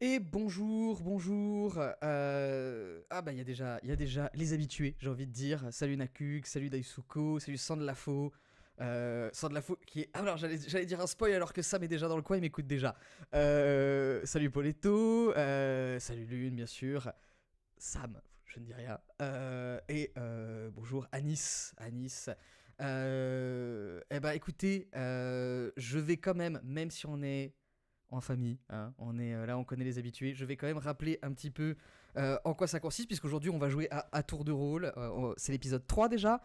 Et bonjour, bonjour. Ah bah il y a déjà les habitués, j'ai envie de dire. Salut Nakuk, salut Daisuko, salut Sandlafo. Sandlafo qui est. Ah alors j'allais dire un spoil alors que Sam est déjà dans le coin, il m'écoute déjà. Salut Poletto, salut Lune bien sûr. Sam, je ne dis rien. Et bonjour Anis. Eh ben écoutez, je vais quand même si on est en famille, hein, on est là, on connaît les habitués. Je vais quand même rappeler un petit peu en quoi ça consiste, puisqu'aujourd'hui on va jouer à tour de rôle. C'est l'épisode 3 déjà.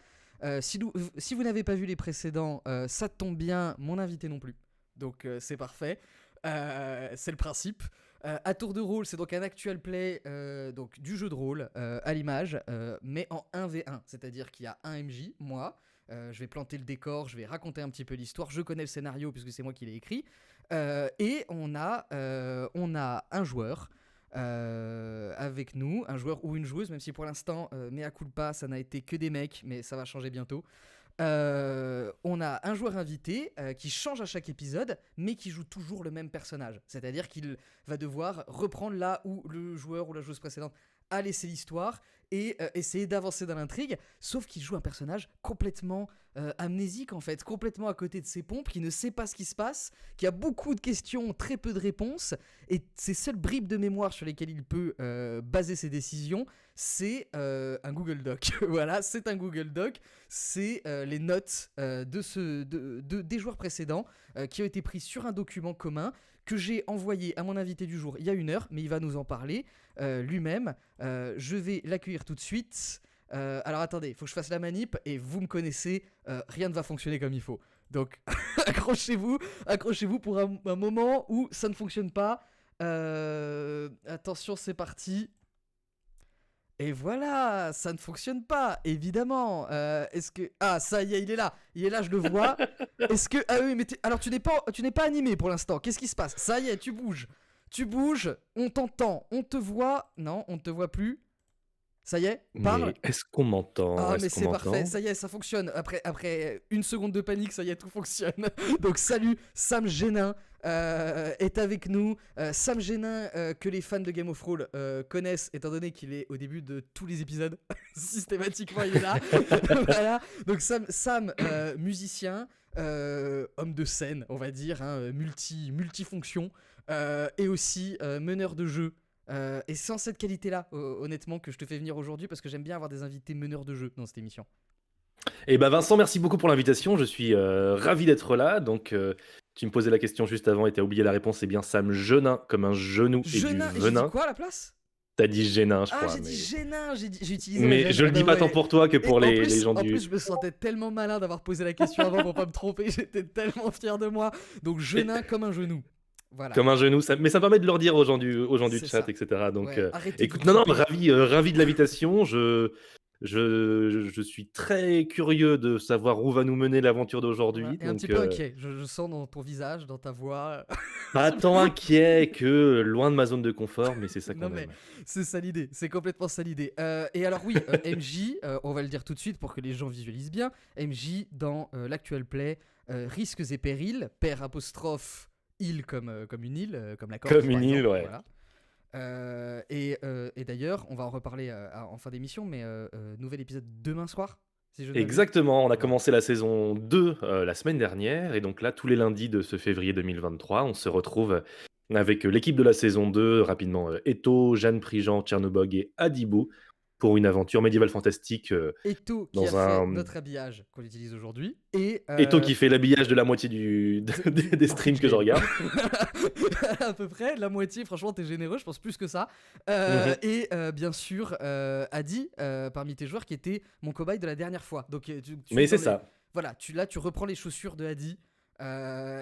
Si vous n'avez pas vu les précédents, ça tombe bien, mon invité non plus. Donc c'est parfait. C'est le principe. À tour de rôle, c'est donc un actual play donc du jeu de rôle à l'image, mais en 1v1. C'est-à-dire qu'il y a un MJ, moi. Je vais planter le décor, je vais raconter un petit peu l'histoire. Je connais le scénario puisque c'est moi qui l'ai écrit. Et on a un joueur avec nous, un joueur ou une joueuse, même si pour l'instant, mea culpa, ça n'a été que des mecs, mais ça va changer bientôt. On a un joueur invité qui change à chaque épisode, mais qui joue toujours le même personnage. C'est-à-dire qu'il va devoir reprendre là où le joueur ou la joueuse précédente a laissé l'histoire et essayer d'avancer dans l'intrigue, sauf qu'il joue un personnage complètement amnésique en fait, complètement à côté de ses pompes, qui ne sait pas ce qui se passe, qui a beaucoup de questions, très peu de réponses, et ses seules bribes de mémoire sur lesquelles il peut baser ses décisions, c'est un Google Doc. Voilà, c'est un Google Doc, c'est les notes des joueurs précédents qui ont été prises sur un document commun que j'ai envoyé à mon invité du jour il y a une heure, mais il va nous en parler lui-même. Je vais l'accueillir tout de suite. Alors attendez, il faut que je fasse la manip et vous me connaissez, rien ne va fonctionner comme il faut. Donc accrochez-vous pour un moment où ça ne fonctionne pas. Attention, c'est parti. Et voilà, ça ne fonctionne pas, évidemment. Est-ce que ça y est, il est là, je le vois. Est-ce que oui, mais alors tu n'es pas animé pour l'instant. Qu'est-ce qui se passe? Ça y est, tu bouges, on t'entend, on te voit. Non, on ne te voit plus. Ça y est, parle. Mais est-ce qu'on m'entend? Ah mais Est-ce qu'on c'est parfait, m'entend? ça y est, ça fonctionne. Après une seconde de panique, ça y est, tout fonctionne. Donc salut, Sam Génin est avec nous. Sam Génin que les fans de Game of Thrones connaissent, étant donné qu'il est au début de tous les épisodes. Systématiquement, il est là. Voilà. Donc Sam musicien, homme de scène, on va dire, hein, multifonction, et aussi meneur de jeu. Et sans cette qualité-là, honnêtement, que je te fais venir aujourd'hui, parce que j'aime bien avoir des invités meneurs de jeu dans cette émission. Eh ben Vincent, merci beaucoup pour l'invitation. Je suis ravi d'être là. Donc, tu me posais la question juste avant et tu as oublié la réponse. C'est bien Sam Genin, comme un genou et du Genin, et j'ai dit venin. quoi à la place? T'as dit Génin, je Ah, crois. j'ai dit Mais, Génin, j'ai utilisé la mais gêne. je Eh le dis ben pas tant ouais. pour toi que Et pour en les plus, gens en plus, du. je me sentais tellement malin d'avoir posé la question avant pour pas me tromper. J'étais tellement fier de moi. Donc, Mais, Genin comme un genou. Voilà, comme un genou, mais ça me permet de leur dire aux gens du c'est chat, ça. etc. Donc, Ouais, arrêtez de vous écoute, non, tromper. ravi de l'invitation. Je suis très curieux de savoir où va nous mener l'aventure Voilà. d'aujourd'hui. Et un Donc, petit peu inquiet. Je sens dans ton visage, dans ta voix. pas tant inquiet que loin de ma zone de confort, mais c'est ça Non qu'on mais aime. c'est ça l'idée, c'est complètement ça l'idée. Et alors oui, MJ, on va le dire tout de suite pour que les gens visualisent bien, MJ dans l'actuel play, risques et périls, père apostrophe, île comme une île, comme la Corse Comme par une île, exemple, ouais. voilà. Et d'ailleurs, on va en reparler en fin d'émission, mais nouvel épisode demain soir, si je ne m'abuse. Exactement, on a Voilà. commencé la saison 2 la semaine dernière, et donc là, tous les lundis de ce février 2023, on se retrouve avec l'équipe de la saison 2, rapidement Eto, Jeanne Prigent, Tchernobog et Adibou, pour une aventure médiévale fantastique Eto qui a dans fait un. notre habillage qu'on utilise aujourd'hui, et Eto qui fait l'habillage de la moitié des du streams Twitch que je game. regarde. À peu près, la moitié, franchement, t'es généreux, je pense plus que ça. Mhm. Et bien sûr, Adi, parmi tes joueurs, qui était mon cobaye de la dernière fois. Donc tu es Mais dans c'est les. ça, Voilà, tu reprends les chaussures de Adi.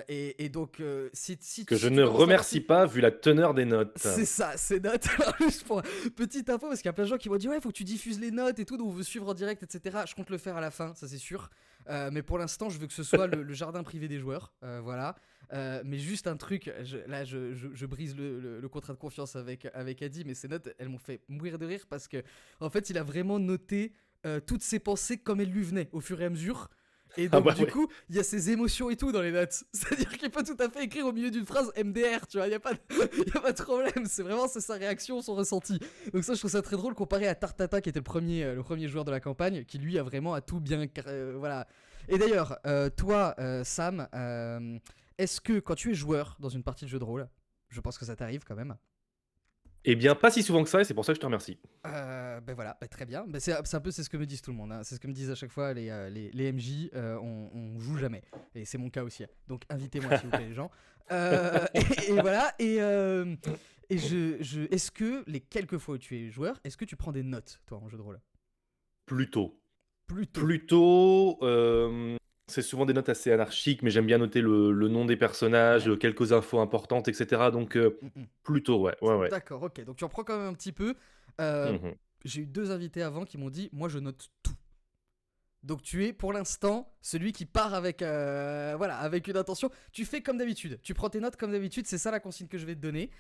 Et donc, que je si tu ne commences la remercie partie. pas vu la teneur des notes. C'est ça, c'est notes. Juste pour petite info, parce qu'il y a plein de gens qui m'ont dit ouais, faut que tu diffuses les notes et tout, donc on veut suivre en direct, etc. Je compte le faire à la fin, ça c'est sûr. Mais pour l'instant, je veux que ce soit le jardin privé des joueurs. Voilà. Mais juste un truc, là je brise le contrat de confiance avec Adi, mais ces notes, elles m'ont fait mourir de rire parce que, en fait, il a vraiment noté toutes ses pensées comme elles lui venaient au fur et à mesure. Et Ah donc, bah du ouais. coup, il y a ses émotions et tout dans les notes. C'est-à-dire qu'il peut tout à fait écrire au milieu d'une phrase MDR, tu vois, il n'y a, pas de... y a pas de problème. C'est sa réaction, son ressenti. Donc, ça, je trouve ça très drôle comparé à Tartata, qui était le premier joueur de la campagne, qui lui a vraiment à tout bien. Voilà. Et d'ailleurs, toi, Sam, est-ce que quand tu es joueur dans une partie de jeu de rôle, je pense que ça t'arrive quand même. Eh bien, pas si souvent que ça, et c'est pour ça que je te remercie. Ben voilà, ben très bien. Ben c'est un peu c'est ce que me disent tout le monde. Hein. C'est ce que me disent à chaque fois les MJ. On joue jamais. Et c'est mon cas aussi. Donc invitez-moi s'il vous plaît les gens. Et voilà. Et est-ce que les quelques fois où tu es joueur, est-ce que tu prends des notes toi en jeu de rôle? Plutôt. Plutôt. Plutôt, c'est souvent des notes assez anarchiques, mais j'aime bien noter le nom des personnages, Ouais. quelques infos importantes, etc. Donc, Mm, mm. plutôt, ouais, ouais, ouais. D'accord, ok. Donc tu en prends quand même un petit peu. Euh, Mhm. J'ai eu 2 invités avant qui m'ont dit, moi je note tout. Donc tu es pour l'instant celui qui part avec, voilà, avec une intention. Tu fais comme d'habitude. Tu prends tes notes comme d'habitude. C'est ça la consigne que je vais te donner.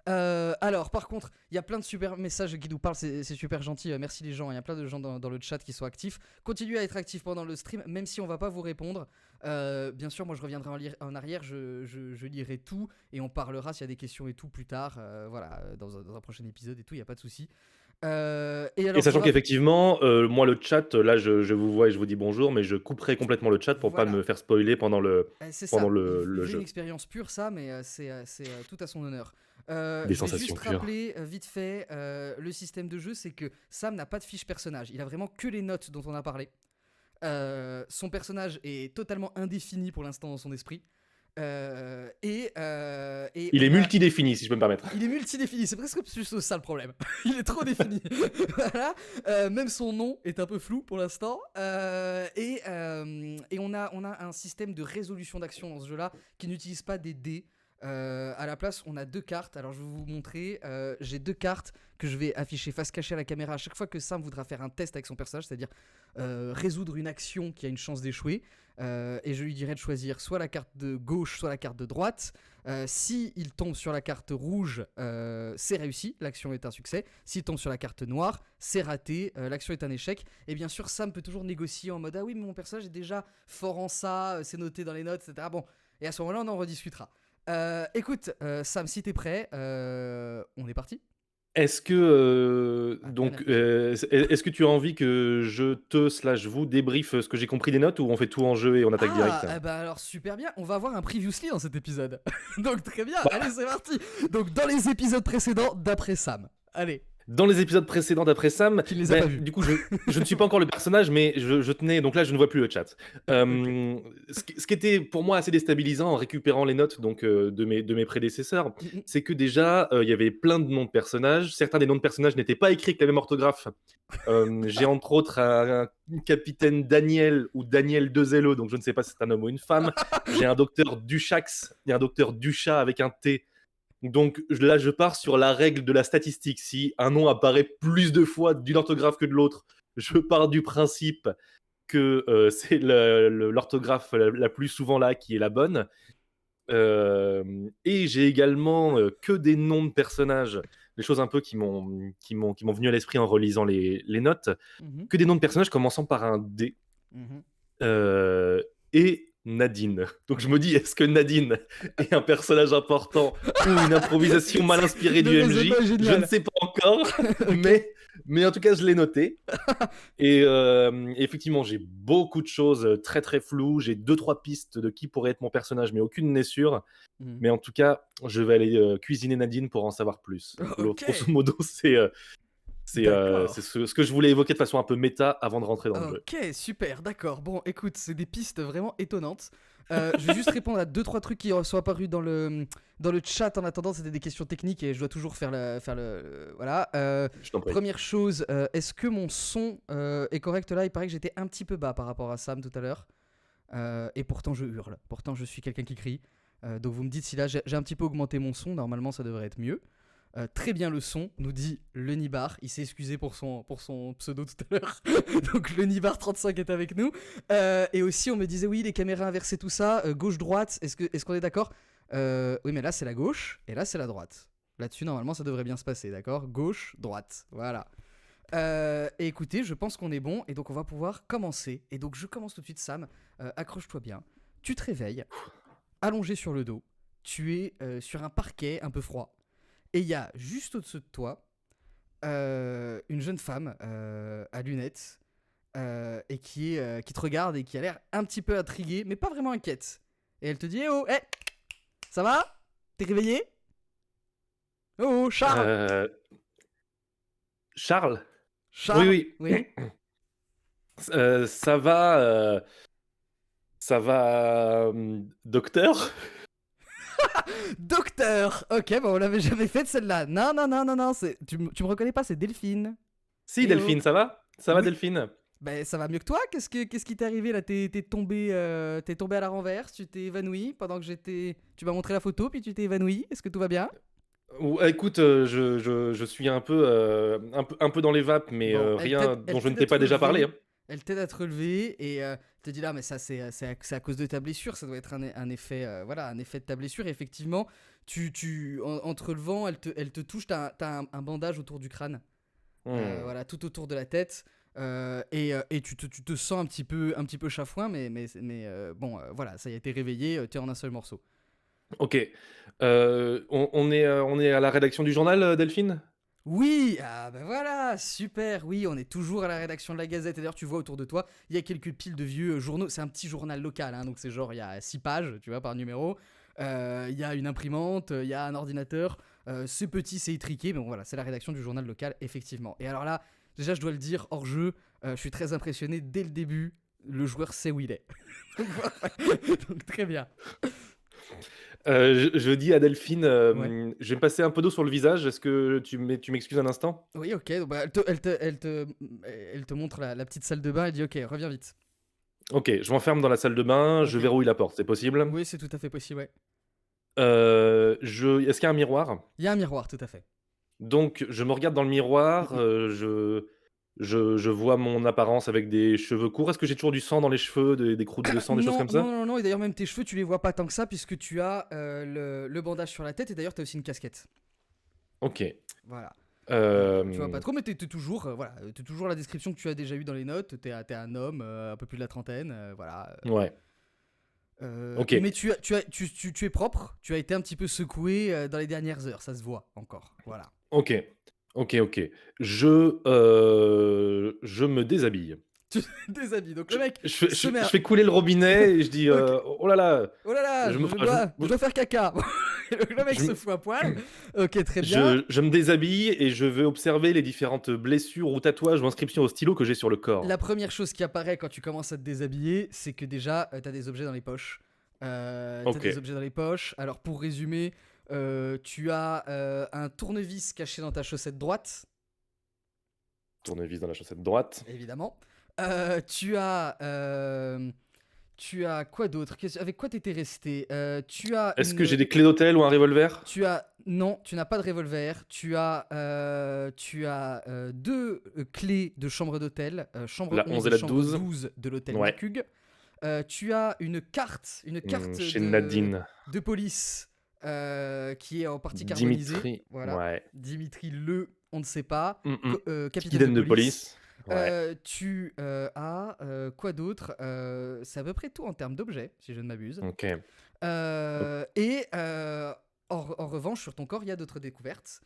Alors par contre, il y a plein de super messages qui nous parlent. C'est super gentil. Merci les gens. Il y a plein de gens dans le chat qui sont actifs. Continuez à être actifs pendant le stream, même si on va pas vous répondre. Bien sûr, moi je reviendrai en arrière. Je lirai tout et on parlera s'il y a des questions et tout plus tard. Voilà, dans un prochain épisode et tout. Il y a pas de souci. Et Et alors je sachant vous rappelle. qu'effectivement, moi, le chat, là, je vous vois et je vous dis bonjour, mais je couperai complètement le chat pour pas Voilà. me faire spoiler pendant C'est pendant ça, il le veut une jeu. expérience pure, ça, mais c'est tout à son honneur. Des Je vais sensations juste pures. rappeler vite fait le système de jeu, c'est que Sam n'a pas de fiche personnage, il a vraiment que les notes dont on a parlé. Son personnage est totalement indéfini pour l'instant dans son esprit. Et Il est on a multidéfini, si je peux me permettre. il est multidéfini, c'est presque plus ça le problème. Il est trop défini. Voilà. Même son nom est un peu flou pour l'instant. Et on a un système de résolution d'action dans ce jeu-là qui n'utilise pas des dés. À la place, on a 2 cartes. Alors, je vais vous montrer. J'ai 2 cartes que je vais afficher face cachée à la caméra à chaque fois que Sam voudra faire un test avec son personnage, c'est-à-dire résoudre une action qui a une chance d'échouer. Et je lui dirai de choisir soit la carte de gauche, soit la carte de droite. Si il tombe sur la carte rouge, c'est réussi, l'action est un succès. S'il tombe sur la carte noire, c'est raté, l'action est un échec. Et bien sûr, Sam peut toujours négocier en mode ah oui, mais mon personnage est déjà fort en ça, c'est noté dans les notes, etc. Bon, et à ce moment-là, on en rediscutera. Écoute, Sam, si t'es prêt, on est parti. Est-ce que Ah, bien donc affiché. est-ce que tu as envie que je te/vous débriefe ce que j'ai compris des notes ou on fait tout en jeu et on attaque direct? Ah, bah alors super bien, on va avoir un previously dans cet épisode. Donc très bien, Bah, allez c'est parti. Donc dans les épisodes précédents d'après Sam. Allez, dans les épisodes précédents d'après Sam, qui ne les a pas vus. du coup je ne suis pas encore le personnage, mais je tenais donc là je ne vois plus le chat. Ok. Ce qui était pour moi assez déstabilisant en récupérant les notes donc de mes prédécesseurs, Mhm. c'est que déjà il y avait plein de noms de personnages. Certains des noms de personnages n'étaient pas écrits avec la même orthographe. J'ai entre autres un capitaine Daniel ou Daniel Dezello, donc je ne sais pas si c'est un homme ou une femme. J'ai un docteur Duchax et un docteur Duchat avec un T. Donc là, je pars sur la règle de la statistique. Si un nom apparaît plus de fois d'une orthographe que de l'autre, je pars du principe que c'est l'orthographe la plus souvent là qui est la bonne. Et j'ai également que des noms de personnages, des choses un peu qui m'ont venu à l'esprit en relisant les notes, Mhm. que des noms de personnages commençant par un D. Mhm. Et Nadine. Donc je me dis, est-ce que Nadine est un personnage important ou une improvisation mal inspirée Le du raisonnement MJ? est Je ne génial. sais pas encore, Ok. mais en tout cas, je l'ai noté. Et effectivement, j'ai beaucoup de choses très très floues. J'ai 2-3 pistes de qui pourrait être mon personnage, mais aucune n'est sûre. Mhm. Mais en tout cas, je vais aller cuisiner Nadine pour en savoir plus. Ok. Grosso modo, c'est D'accord. ce que je voulais évoquer de façon un peu méta avant de rentrer dans le jeu. Ok, super, d'accord. Bon, écoute, c'est des pistes vraiment étonnantes. Je vais juste répondre à 2-3 trucs qui sont apparus dans le chat en attendant. C'était des questions techniques et je dois toujours voilà. Je t'en prie. Première chose, est-ce que mon son est correct là? Il paraît que j'étais un petit peu bas par rapport à Sam tout à l'heure. Et pourtant, je hurle. Pourtant, je suis quelqu'un qui crie. Donc, vous me dites si là, j'ai un petit peu augmenté mon son. Normalement, ça devrait être mieux. Très bien le son, nous dit le Nibar. Il s'est excusé pour son pseudo tout à l'heure. Donc le Nibar35 est avec nous. Et aussi, on me disait, oui, les caméras inversées, tout ça. Gauche-droite, est-ce qu'on est d'accord? Oui, mais là, c'est la gauche et là, c'est la droite. Là-dessus, normalement, ça devrait bien se passer, d'accord? Gauche, droite. Voilà. Et écoutez, je pense qu'on est bon et donc on va pouvoir commencer. Et donc je commence tout de suite, Sam. Accroche-toi bien. Tu te réveilles, allongé sur le dos. Tu es sur un parquet un peu froid. Et il y a juste au-dessus de toi une jeune femme à lunettes et qui te regarde et qui a l'air un petit peu intriguée, mais pas vraiment inquiète. Et elle te dit: "Eh oh, eh, ça va? T'es réveillé? Oh, oh, Charles! Euh, Charles? Charles? Oui, oui. Oui? Ça va, docteur? Docteur! Ok, bon, on l'avait jamais fait de celle-là. Non, non, non, non, non, tu me reconnais pas, c'est Delphine. Si, Eh oh. Delphine, ça va? Ça va, Oui. Delphine? Ben, ça va mieux que toi. Qu'est-ce qui t'est arrivé là? T'es tombé à la renverse, tu t'es évanoui pendant que j'étais. Tu m'as montré la photo, puis tu t'es évanoui. Est-ce que tout va bien? Écoute, je suis un peu dans les vapes, mais Bon, rien elle dont je ne t'aide t'ai à te pas déjà parlé, relever. hein. Elle t'aide à te relever et te dit là, mais ça c'est à cause de ta blessure, ça doit être un effet, voilà, un effet de ta blessure. Et effectivement, en te relevant, elle te touche, t'as un bandage autour du crâne, Hmm. voilà, tout autour de la tête. Et tu tu te sens un petit peu chafouin, mais bon, voilà, ça y a été réveillé, t'es en un seul morceau. Ok. On est à la rédaction du journal, Delphine? Oui, ah ben voilà, super, oui, on est toujours à la rédaction de la Gazette. Et d'ailleurs, tu vois autour de toi, il y a quelques piles de vieux journaux. C'est un petit journal local, hein, donc c'est genre, il y a 6 pages, tu vois, par numéro. Il y a une imprimante, il y a un ordinateur. C'est petit, c'est étriqué, mais bon, voilà, c'est la rédaction du journal local, effectivement. Et alors là, déjà, je dois le dire, hors jeu, je suis très impressionné dès le début. Le joueur sait où il est. Donc, très bien. Je dis à Delphine, Ouais. je vais me passer un peu d'eau sur le visage. Est-ce que tu m'excuses un instant? Oui, ok, donc, bah, elle te montre la petite salle de bain. Elle dit: Ok, reviens vite. Ok, je m'enferme dans la salle de bain, je Ok. verrouille la porte, c'est possible? Oui, c'est tout à fait possible, ouais. Est-ce qu'il y a un miroir? Il y a un miroir, tout à fait. Donc je me regarde dans le Mm, miroir, mm. je vois mon apparence avec des cheveux courts. Est-ce que j'ai toujours du sang dans les cheveux, des croûtes de sang, des choses Non, comme non, ça? non, non, et d'ailleurs, même tes cheveux, tu les vois pas tant que ça, puisque tu as le bandage sur la tête, et d'ailleurs, tu as aussi une casquette. OK. Voilà. Donc, tu vois pas Hem, trop, mais t'es toujours, voilà, t'es toujours la description que tu as déjà eue dans les notes. T'es un homme, un peu plus de la trentaine, voilà. ouais, OK, Mais tu es propre, tu as été un petit peu secoué dans les dernières heures, ça se voit encore. Voilà. OK, OK. Je me déshabille. Tu déshabilles. Donc, Je le mec je fais se je met je à. fais couler le robinet et je dis, Ok. «Oh là là, Oh là là, je me enfin, je dois faire caca. Le mec je se me fout à poil. Ok, très bien. je me déshabille et je vais observer les différentes blessures ou tatouages ou inscriptions au stylo que j'ai sur le corps». La première chose qui apparaît quand tu commences à te déshabiller, c'est que déjà, t'as des objets dans les poches. T'as des OK, objets dans les poches. Alors, pour résumer, tu as un tournevis caché dans ta chaussette droite, tournevis dans la chaussette droite. évidemment. Tu as. Tu as quoi d'autre? Avec quoi t'étais resté? Tu as Est-ce que une. j'ai des clés d'hôtel ou un revolver? Tu as non, tu n'as pas de revolver. Tu as deux clés de chambre d'hôtel, chambre La 11 11 et et la chambre 12. 12 de l'hôtel Ouais, Nakug. Tu as une carte chez Nadine. de police qui est en partie carbonisée. Dimitri, Voilà. ouais. Dimitri Le, on ne sait pas, Mmh mh. capitaine de Capitaine de police. police. Ouais, Tu as quoi d'autre? C'est à peu près tout en termes d'objets, si je ne m'abuse. OK. O Et en revanche, sur ton corps, il y a d'autres découvertes.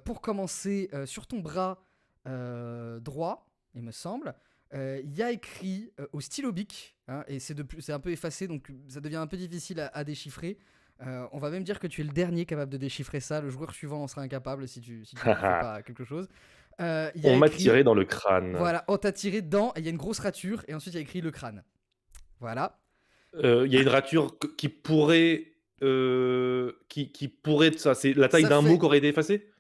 Pour commencer, sur ton bras droit, il me semble, il y a écrit au stylo bic, hein, et c'est un peu effacé, donc ça devient un peu difficile à déchiffrer. On va même dire que tu es le dernier capable de déchiffrer ça. Le joueur suivant en sera incapable si tu ne fais pas quelque chose. Il y a On m'a écrit, tiré dans le crâne. voilà, on t'a tiré dedans, et il y a une grosse rature, et ensuite il y a écrit le crâne. Voilà. Il y a une rature qui pourrait être ça, c'est la taille Ça d'un mot fait qui aurait été effacé?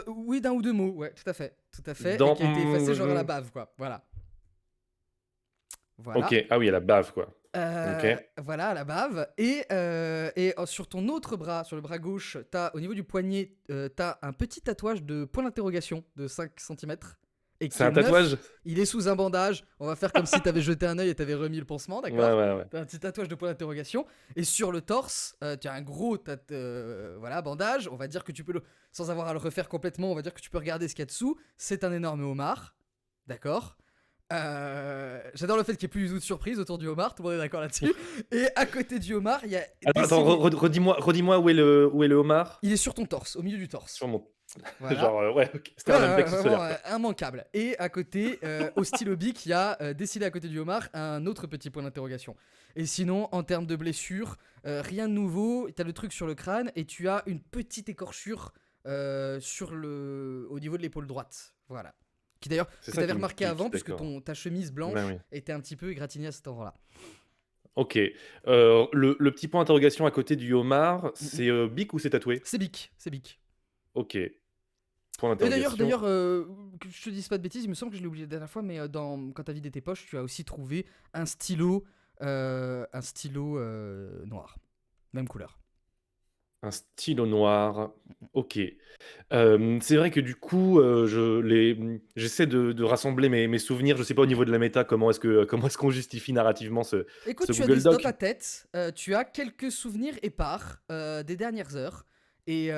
Oui, d'un ou deux mots, ouais, tout à fait, et Dans qui a été effacé genre à la mmh, bave, quoi. Voilà, OK. voilà, Ah oui, à la bave, quoi. OK. voilà, à la bave. Sur ton autre bras, sur le bras gauche, au niveau du poignet, t'as un petit tatouage de point d'interrogation de 5 cm. et C'est qui est un tatouage? neuf. Il est sous un bandage. On va faire comme si t'avais jeté un œil et t'avais remis le pansement, Ouais, d'accord? ouais, ouais. T'as un petit tatouage de point d'interrogation. Et sur le torse, tu as un gros voilà, bandage. On va dire que tu peux sans avoir à le refaire complètement, on va dire que tu peux regarder ce qu'il y a dessous. C'est un énorme homard. D'accord. J'adore le fait qu'il n'y ait plus du tout de surprise autour du homard, tout le monde est d'accord là-dessus. Et à côté du homard, il y a Attends, dessiné. redis-moi où est le homard? Il est sur ton torse, au milieu du torse. Sur mon. Voilà. Genre, ouais, ok. C'était Ouais, un réflexe vraiment solaire, quoi. immanquable. Et à côté, au stylo bic, il y a dessiné à côté du homard un autre petit point d'interrogation. Et sinon, en termes de blessure, rien de nouveau. Tu as le truc sur le crâne et tu as une petite écorchure au niveau de l'épaule droite. Voilà. Qui d'ailleurs, C'est que tu ça avais qui me. remarqué avant, puisque D'accord. ta chemise blanche Ben oui. était un petit peu égratignée à cet endroit-là. Ok. Le petit point d'interrogation à côté du homard, Mm, mm. c'est bic ou c'est tatoué? C'est bic, c'est bic. Ok. Point Et d'ailleurs, d'interrogation. que je te dise pas de bêtises, il me semble que je l'ai oublié la dernière fois, mais quand t'as vidé tes poches, tu as aussi trouvé un stylo noir. Même couleur. Un stylo noir. Ok. C'est vrai que du coup, j'essaie de rassembler mes souvenirs. Je sais pas au niveau de la méta comment est-ce qu'on justifie narrativement Écoute, ce Google dans Doc. ta tête, tu as quelques souvenirs épars des dernières heures. Et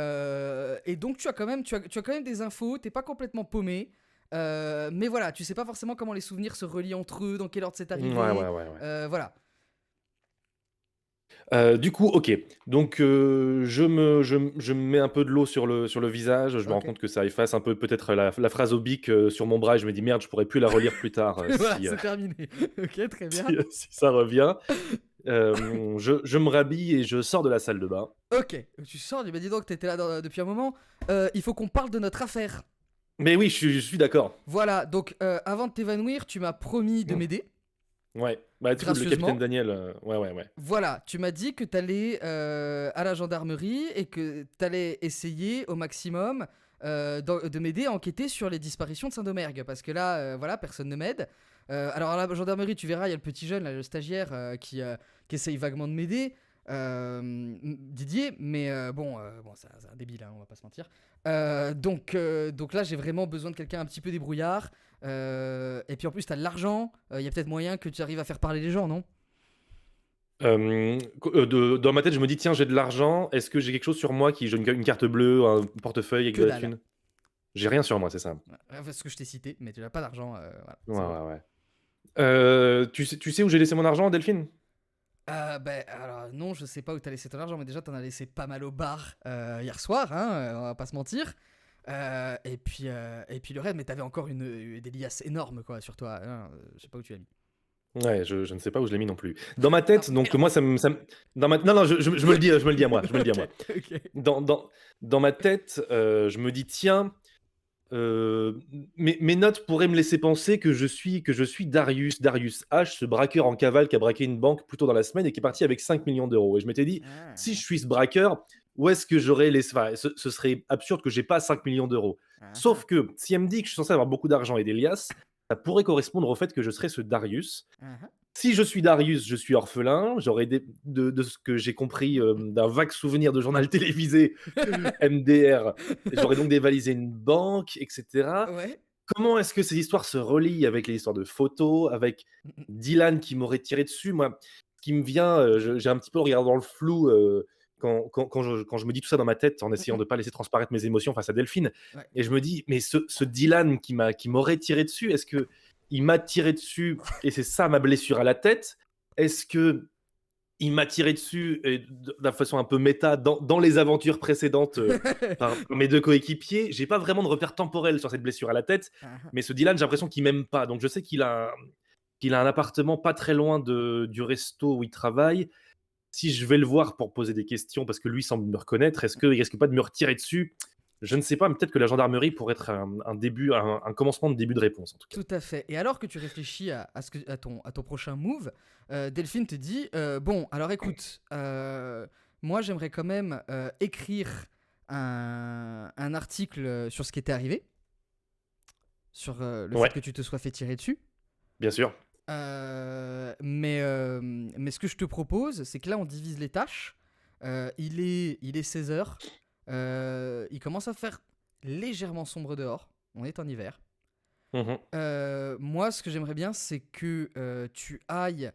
donc, tu as quand même des infos, t'es pas complètement paumé. Mais voilà, tu sais pas forcément comment les souvenirs se relient entre eux, dans quel ordre c'est Ouais, arrivé. ouais. Voilà. Du coup, ok. Donc, je me mets un peu de l'eau sur le visage. Je me rends Ok. compte que ça efface un peu peut-être la phrase au bic sur mon bras. Et je me dis merde, je pourrais plus la relire plus tard Voilà, c'est terminé. Ok, très bien. si ça revient. Je me rhabille et je sors de la salle de bain. Ok, tu sors, tu m'as dit donc que t'étais là depuis un moment. Il faut qu'on parle de notre affaire. Mais oui, je suis d'accord. Voilà, donc avant de t'évanouir, tu m'as promis de m'aider, Ouais. Bah, du coup, le capitaine gracieusement. Daniel, ouais. Voilà, tu m'as dit que t'allais à la gendarmerie et que t'allais essayer au maximum de m'aider à enquêter sur les disparitions de Saint-Domergue. Parce que là, voilà, personne ne m'aide. Alors à la gendarmerie, tu verras, il y a le petit jeune, là, le stagiaire, qui essaye vaguement de m'aider. Didier, mais bon c'est un débile, hein, on va pas se mentir. Donc là, j'ai vraiment besoin de quelqu'un un petit peu débrouillard. Et puis en plus, t'as de l'argent. Il y a peut-être moyen que tu arrives à faire parler les gens, non? Dans ma tête, je me dis tiens, j'ai de l'argent. Est-ce que j'ai quelque chose sur moi j'ai une carte bleue, un portefeuille avec Que de la dalle. thune? J'ai rien sur moi, c'est ça. Ouais, ce que je t'ai cité, mais tu n'as pas d'argent. Voilà, Ouais, c'est bon. ouais. Tu sais où j'ai laissé mon argent, Delphine? Ben, alors non, je sais pas où t'as laissé ton argent, mais déjà t'en as laissé pas mal au bar hier soir, hein, on va pas se mentir. Et puis le reste, mais t'avais encore des liasses énormes quoi sur toi, hein, je sais pas où tu l'as mis. Ouais, je ne sais pas où je l'ai mis non plus. Dans ma tête, Ah donc merde. moi, non, je me le dis, je me le dis à moi, je me le dis à moi. Ok. Dans ma tête, je me dis tiens, mes notes pourraient me laisser penser que je suis Darius H, ce braqueur en cavale qui a braqué une banque plus tôt dans la semaine et qui est parti avec 5 millions d'euros. Et je m'étais dit, si je Ah, suis ce braqueur, où est-ce que j'aurais les. Enfin, ce serait absurde que j'ai pas 5 millions d'euros. ah, Sauf que si elle me dit que je suis censé avoir beaucoup d'argent et des liasses, ça pourrait correspondre au fait que je serais ce Darius. ah. Si je suis Darius, je suis orphelin. J'aurais de ce que j'ai compris d'un vague souvenir de journal télévisé MDR. J'aurais donc dévalisé une banque, etc. Ouais. Comment est-ce que ces histoires se relient avec les histoires de photos, avec Dylan qui m'aurait tiré dessus? Moi, ce qui me vient, j'ai un petit peu regardé dans le flou quand je me dis tout ça dans ma tête en essayant de ne pas laisser transparaître mes émotions face à Delphine. Ouais. Et je me dis, mais ce Dylan qui m'aurait tiré dessus, est-ce que il m'a tiré dessus et c'est ça ma blessure à la tête? Est-ce que il m'a tiré dessus et de façon un peu méta dans les aventures précédentes par mes deux coéquipiers? J'ai pas vraiment de repère temporel sur cette blessure à la tête, Ah, mais ce Dylan, j'ai l'impression qu'il m'aime pas. Donc je sais qu'il a un appartement pas très loin du resto où il travaille. Si je vais le voir pour poser des questions, parce que lui semble me reconnaître, est-ce qu'il risque pas de me retirer dessus? Je ne sais pas, mais peut-être que la gendarmerie pourrait être un début, un commencement de début de réponse en tout cas. tout à fait. Et alors que tu réfléchis à ton prochain move, Delphine te dit bon, alors écoute, moi j'aimerais quand même écrire un article sur ce qui était arrivé, sur le fait Ouais, que tu te sois fait tirer dessus. bien sûr. Mais ce que je te propose, c'est que là on divise les tâches. Il est 16h. Il commence à faire légèrement sombre dehors. On est en hiver. Mmh. Moi, ce que j'aimerais bien, c'est que tu ailles.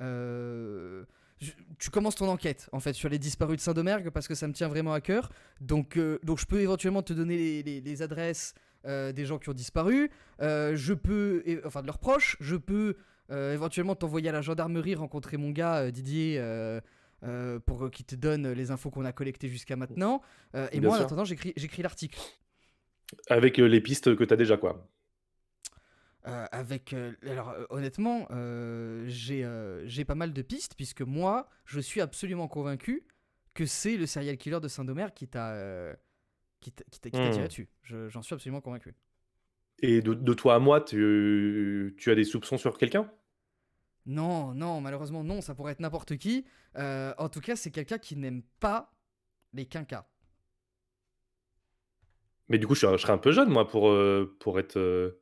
euh, Tu commences ton enquête en fait sur les disparus de Saint-Domergue parce que ça me tient vraiment à cœur. Donc je peux éventuellement te donner les adresses des gens qui ont disparu. Enfin de leurs proches. Je peux éventuellement t'envoyer à la gendarmerie rencontrer mon gars Didier. Pour qu'il te donne les infos qu'on a collectées jusqu'à maintenant. Et Bien moi, en sûr. attendant, j'écris l'article. Avec, les pistes que tu as déjà, quoi. Alors honnêtement, j'ai pas mal de pistes puisque moi, je suis absolument convaincu que c'est le serial killer de Saint-Domer qui t'a tiré Mmh. dessus. J'en suis absolument convaincu. Et de toi à moi, tu as des soupçons sur quelqu'un? Non, non, malheureusement non, ça pourrait être n'importe qui. En tout cas, c'est quelqu'un qui n'aime pas les quinquas. Mais du coup, je serais un peu jeune, moi, pour être,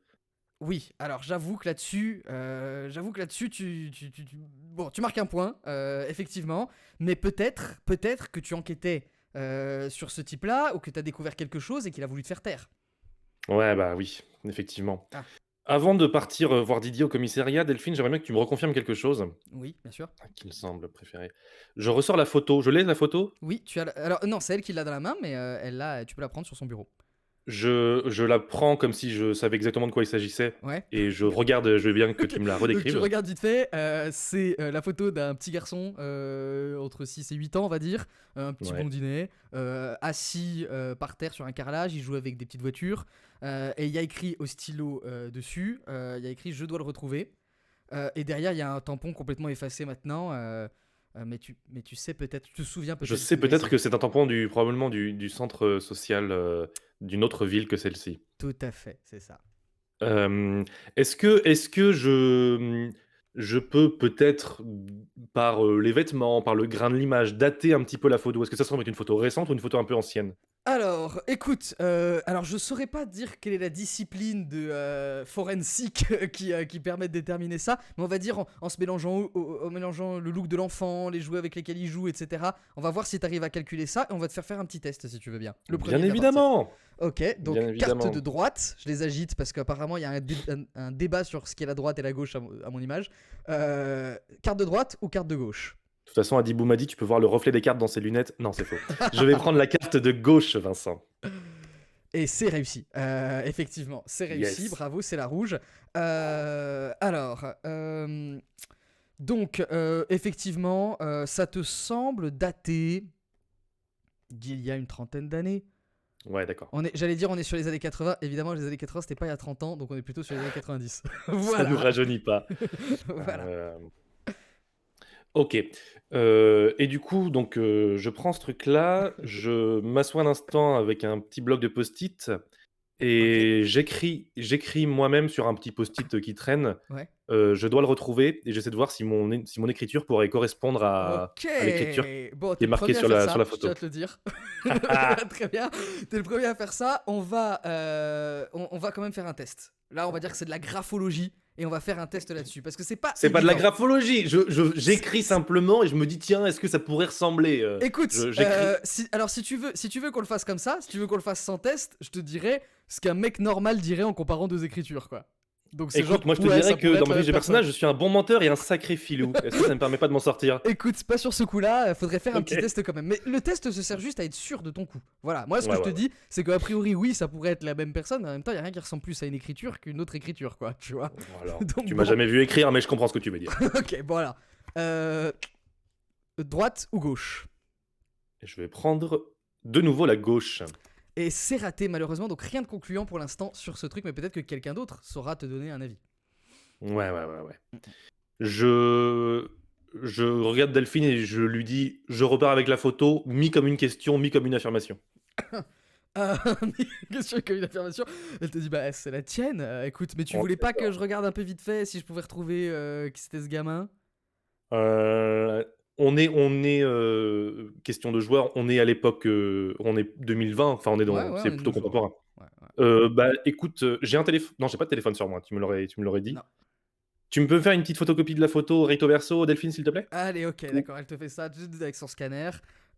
Oui, alors j'avoue que là-dessus, bon, tu marques un point, effectivement, mais peut-être que tu enquêtais sur ce type-là ou que tu as découvert quelque chose et qu'il a voulu te faire taire. Ouais, bah, oui, effectivement. Ah, Avant de partir, voir Didier au commissariat, Delphine, j'aimerais bien que tu me reconfirmes quelque chose, oui, bien sûr. qui me semble préféré. Je ressors la photo. Je l'ai, la photo? Oui, alors non, c'est elle qui l'a dans la main, mais tu peux la prendre sur son bureau. Je la prends comme si je savais exactement de quoi il s'agissait Ouais. et je regarde, je veux bien que Ok. tu me la Donc tu redécrives. regardes vite fait, c'est la photo d'un petit garçon entre 6 et 8 ans, on va dire, un petit Ouais. blondinet, assis par terre sur un carrelage, il joue avec des petites voitures, et il y a écrit au stylo dessus, il y a écrit «Je dois le retrouver». Et derrière, il y a un tampon complètement effacé maintenant, mais tu sais peut-être, tu te souviens Je peut-être sais de qui peut-être c'est. que c'est un tampon probablement du centre, social, d'une autre ville que celle-ci. Tout à fait, c'est ça. Hem, est-ce que je peux peut-être, par, les vêtements, par le grain de l'image, dater un petit peu la photo? Est-ce que ça semble être une photo récente ou une photo un peu ancienne? Alors, écoute, alors je saurais pas dire quelle est la discipline de forensique qui permet de déterminer ça, mais on va dire en se mélangeant, en mélangeant le look de l'enfant, les jouets avec lesquels il joue, etc. On va voir si tu arrives à calculer ça et on va te faire un petit test si tu veux bien. Le Bien premier qui va partir. évidemment! Ok, Bien donc carte de évidemment. droite, je les agite parce qu'apparemment il y a un débat sur ce qui est la droite et la gauche à mon image. Carte de droite ou carte de gauche? De toute façon, Adibou m'a dit: «Tu peux voir le reflet des cartes dans ses lunettes». Non, c'est faux. Je vais prendre la carte de gauche, Vincent. Et c'est réussi. Effectivement, c'est réussi. Yes. Bravo, c'est la rouge. Alors, donc, effectivement, ça te semble dater d'il y a une trentaine d'années. Ouais, d'accord. J'allais dire, on est sur les années 80. Évidemment, les années 80, c'était pas il y a 30 ans, donc on est plutôt sur les années 90. Ça nous Voilà. rajeunit pas. Voilà. Hem, OK. Et du coup, donc, je prends ce truc-là, je m'assois un instant avec un petit bloc de post-it Ok. et j'écris moi-même sur un petit post-it qui traîne, Ouais. je dois le retrouver et j'essaie de voir si mon écriture pourrait correspondre Ok. à l'écriture Bon, qui t'es est le marquée premier à faire sur ça, la je tiens à photo. te le dire. Très bien. T'es le premier à faire ça. On va quand même faire un test. Là, on va dire que c'est de la graphologie et on va faire un test là-dessus parce que c'est pas C'est pas de la évident. graphologie, j'écris C'est- simplement et je me dis: «Tiens, est-ce que ça pourrait ressembler?» Écoute, J'écris. alors si tu veux qu'on le fasse comme ça, si tu veux qu'on le fasse sans test, je te dirais ce qu'un mec normal dirait en comparant deux écritures, quoi. Donc c'est genre, Écoute, moi je te ouais, ça dirais que pourrait dans être ma la fiche même de personne. personnage, je suis un bon menteur et un sacré filou. Est-ce que ça me permet pas de m'en sortir? Écoute, pas sur ce coup-là, faudrait faire un petit OK. test quand même. Mais le test se sert juste à être sûr de ton coup. Voilà, moi ce que Ouais, je te ouais, ouais. dis, c'est qu'a priori, oui, ça pourrait être la même personne, mais en même temps, il y a rien qui ressemble plus à une écriture qu'une autre écriture, quoi, tu vois. Alors, Donc tu m'as bon, jamais vu écrire, mais je comprends ce que tu veux dire. ok, bon alors. Euh, Droite ou gauche? Je vais prendre de nouveau la gauche. Et c'est raté malheureusement, donc rien de concluant pour l'instant sur ce truc, mais peut-être que quelqu'un d'autre saura te donner un avis. Ouais, ouais, ouais, ouais. Je je regarde Delphine et je lui dis: «Je repars avec la photo», mis comme une question, mis comme une affirmation. Euh, Question comme une affirmation. Elle te dit bah c'est la tienne. Écoute, mais tu On voulait est pas que d'accord. je regarde un peu vite fait si je pouvais retrouver qui c'était ce gamin? Heu, on est, question de joueurs, on est à l'époque, on est 2020, enfin Ouais, ouais, on c'est est de plutôt nos jours, ouais. contemporain. Ouais, ouais. Bah, écoute, j'ai un téléphone. Non, j'ai pas de téléphone sur moi, tu me l'aurais dit. Non. Tu me peux faire une petite photocopie de la photo recto verso, Delphine, s'il te plaît? Allez, ok, Ou d'accord, elle te fait ça avec son scanner.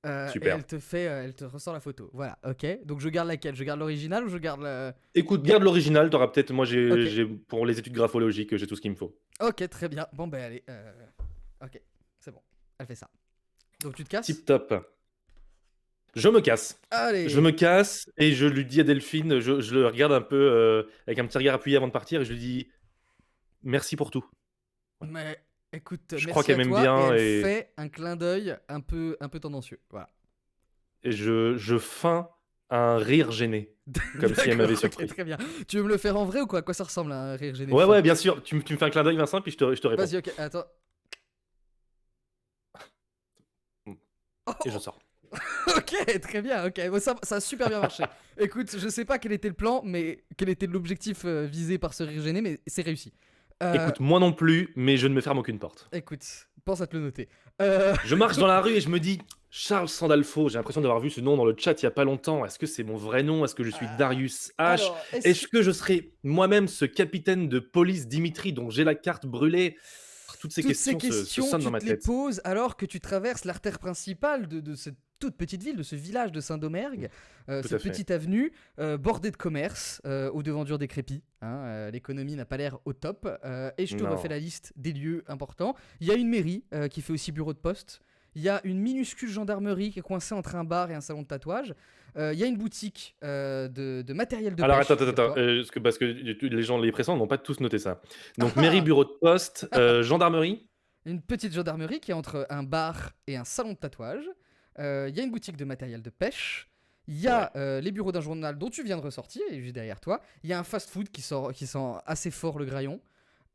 Et Super. elle te ressort la photo. Voilà, ok. Donc je garde laquelle? Je garde l'original ou je garde le... Écoute, garde l'original, t'auras peut-être. Moi, Ok, pour les études graphologiques, j'ai tout ce qu'il me faut. ok, très bien. Bon, ben allez. Ok, c'est bon. Elle fait ça. Donc tu te casses? Tip top. Je me casse. Je Allez. me casse et je lui dis à Delphine, je le regarde un peu avec un petit regard appuyé avant de partir et je lui dis merci pour tout. Voilà. Mais écoute, Je crois merci qu'elle à m'aime toi. Et bien elle et, fait un clin d'œil un peu tendancieux. Voilà. et je feins un rire gêné, comme si elle m'avait D'accord, ok, surpris. très bien. Tu veux me le faire en vrai ou quoi? À quoi ça ressemble un rire gêné Ouais, fin? ouais, bien sûr. Tu me fais un clin d'œil, Vincent, puis je te réponds. Vas-y, ok, attends. Et je sors. Ok, très bien, ok. Bon, ça a super bien marché. Écoute, je sais pas quel était le plan, mais quel était l'objectif visé par ce rire gêné, mais c'est réussi. Euh, Écoute, moi non plus, mais je ne me ferme aucune porte. Écoute, pense à te le noter. Euh, Je marche dans la rue et je me dis, Charles Sandalfo, j'ai l'impression d'avoir vu ce nom dans le chat il y a pas longtemps. Est-ce que c'est mon vrai nom? Est-ce que je suis Darius H? alors, est-ce que... Est-ce que je serai moi-même ce capitaine de police Dimitri dont j'ai la carte brûlée? Toutes ces Toutes ces questions se questions, sonnent dans tu ma te les tête. poses alors que tu traverses l'artère principale de cette toute petite ville, de ce village de Saint-Domergue, Tout à cette fait. petite avenue bordée de commerces, aux devantures décrépies. Hein, l'économie n'a pas l'air au top. Et je te refais Non. la liste des lieux importants. Il y a une mairie qui fait aussi bureau de poste. Il y a une minuscule gendarmerie qui est coincée entre un bar et un salon de tatouage. Il y a une boutique de matériel de Alors pêche, attends, attends, attends, figure-toi. parce que les gens, les pressants n'ont pas tous noté ça. Donc mairie, bureau de poste, gendarmerie. Une petite gendarmerie qui est entre un bar et un salon de tatouage. Il y a une boutique de matériel de pêche. Il y Ouais. a les bureaux d'un journal dont tu viens de ressortir, il est juste derrière toi. Il y a un fast-food qui sent assez fort le graillon.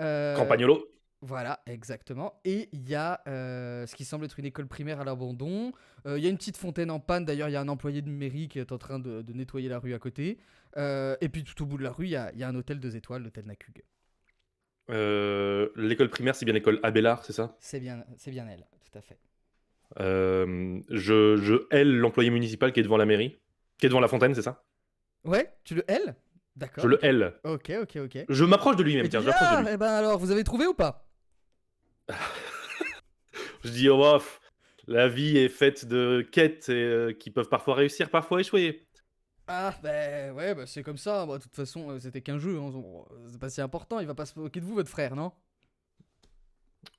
Euh, Campagnolo. voilà, exactement. Et il y a ce qui semble être une école primaire à l'abandon. Il y a une petite fontaine en panne. D'ailleurs, il y a un employé de mairie qui est en train de nettoyer la rue à côté. Et puis tout au bout de la rue, il y a un hôtel 2 étoiles, l'hôtel Nakug. L'école primaire, c'est bien l'école Abélard, c'est ça? C'est bien elle, tout à fait. Je hèle l'employé municipal qui est devant la mairie, qui est devant la fontaine, c'est ça? Ouais, tu le L. Je D'accord, le ok. hèle. Ok, ok, ok. Je m'approche de lui même, Et tu tiens, je dis, m'approche de ah, lui. eh ben alors, vous avez trouvé ou pas? Je dis, oh, bof, la vie est faite de quêtes qui peuvent parfois réussir, parfois échouer. Ah, ben ouais, bah, c'est comme ça. Bah, de toute façon, c'était qu'un jeu. Hein. Bon, c'est pas si important. Il va pas se moquer de vous, votre frère, non?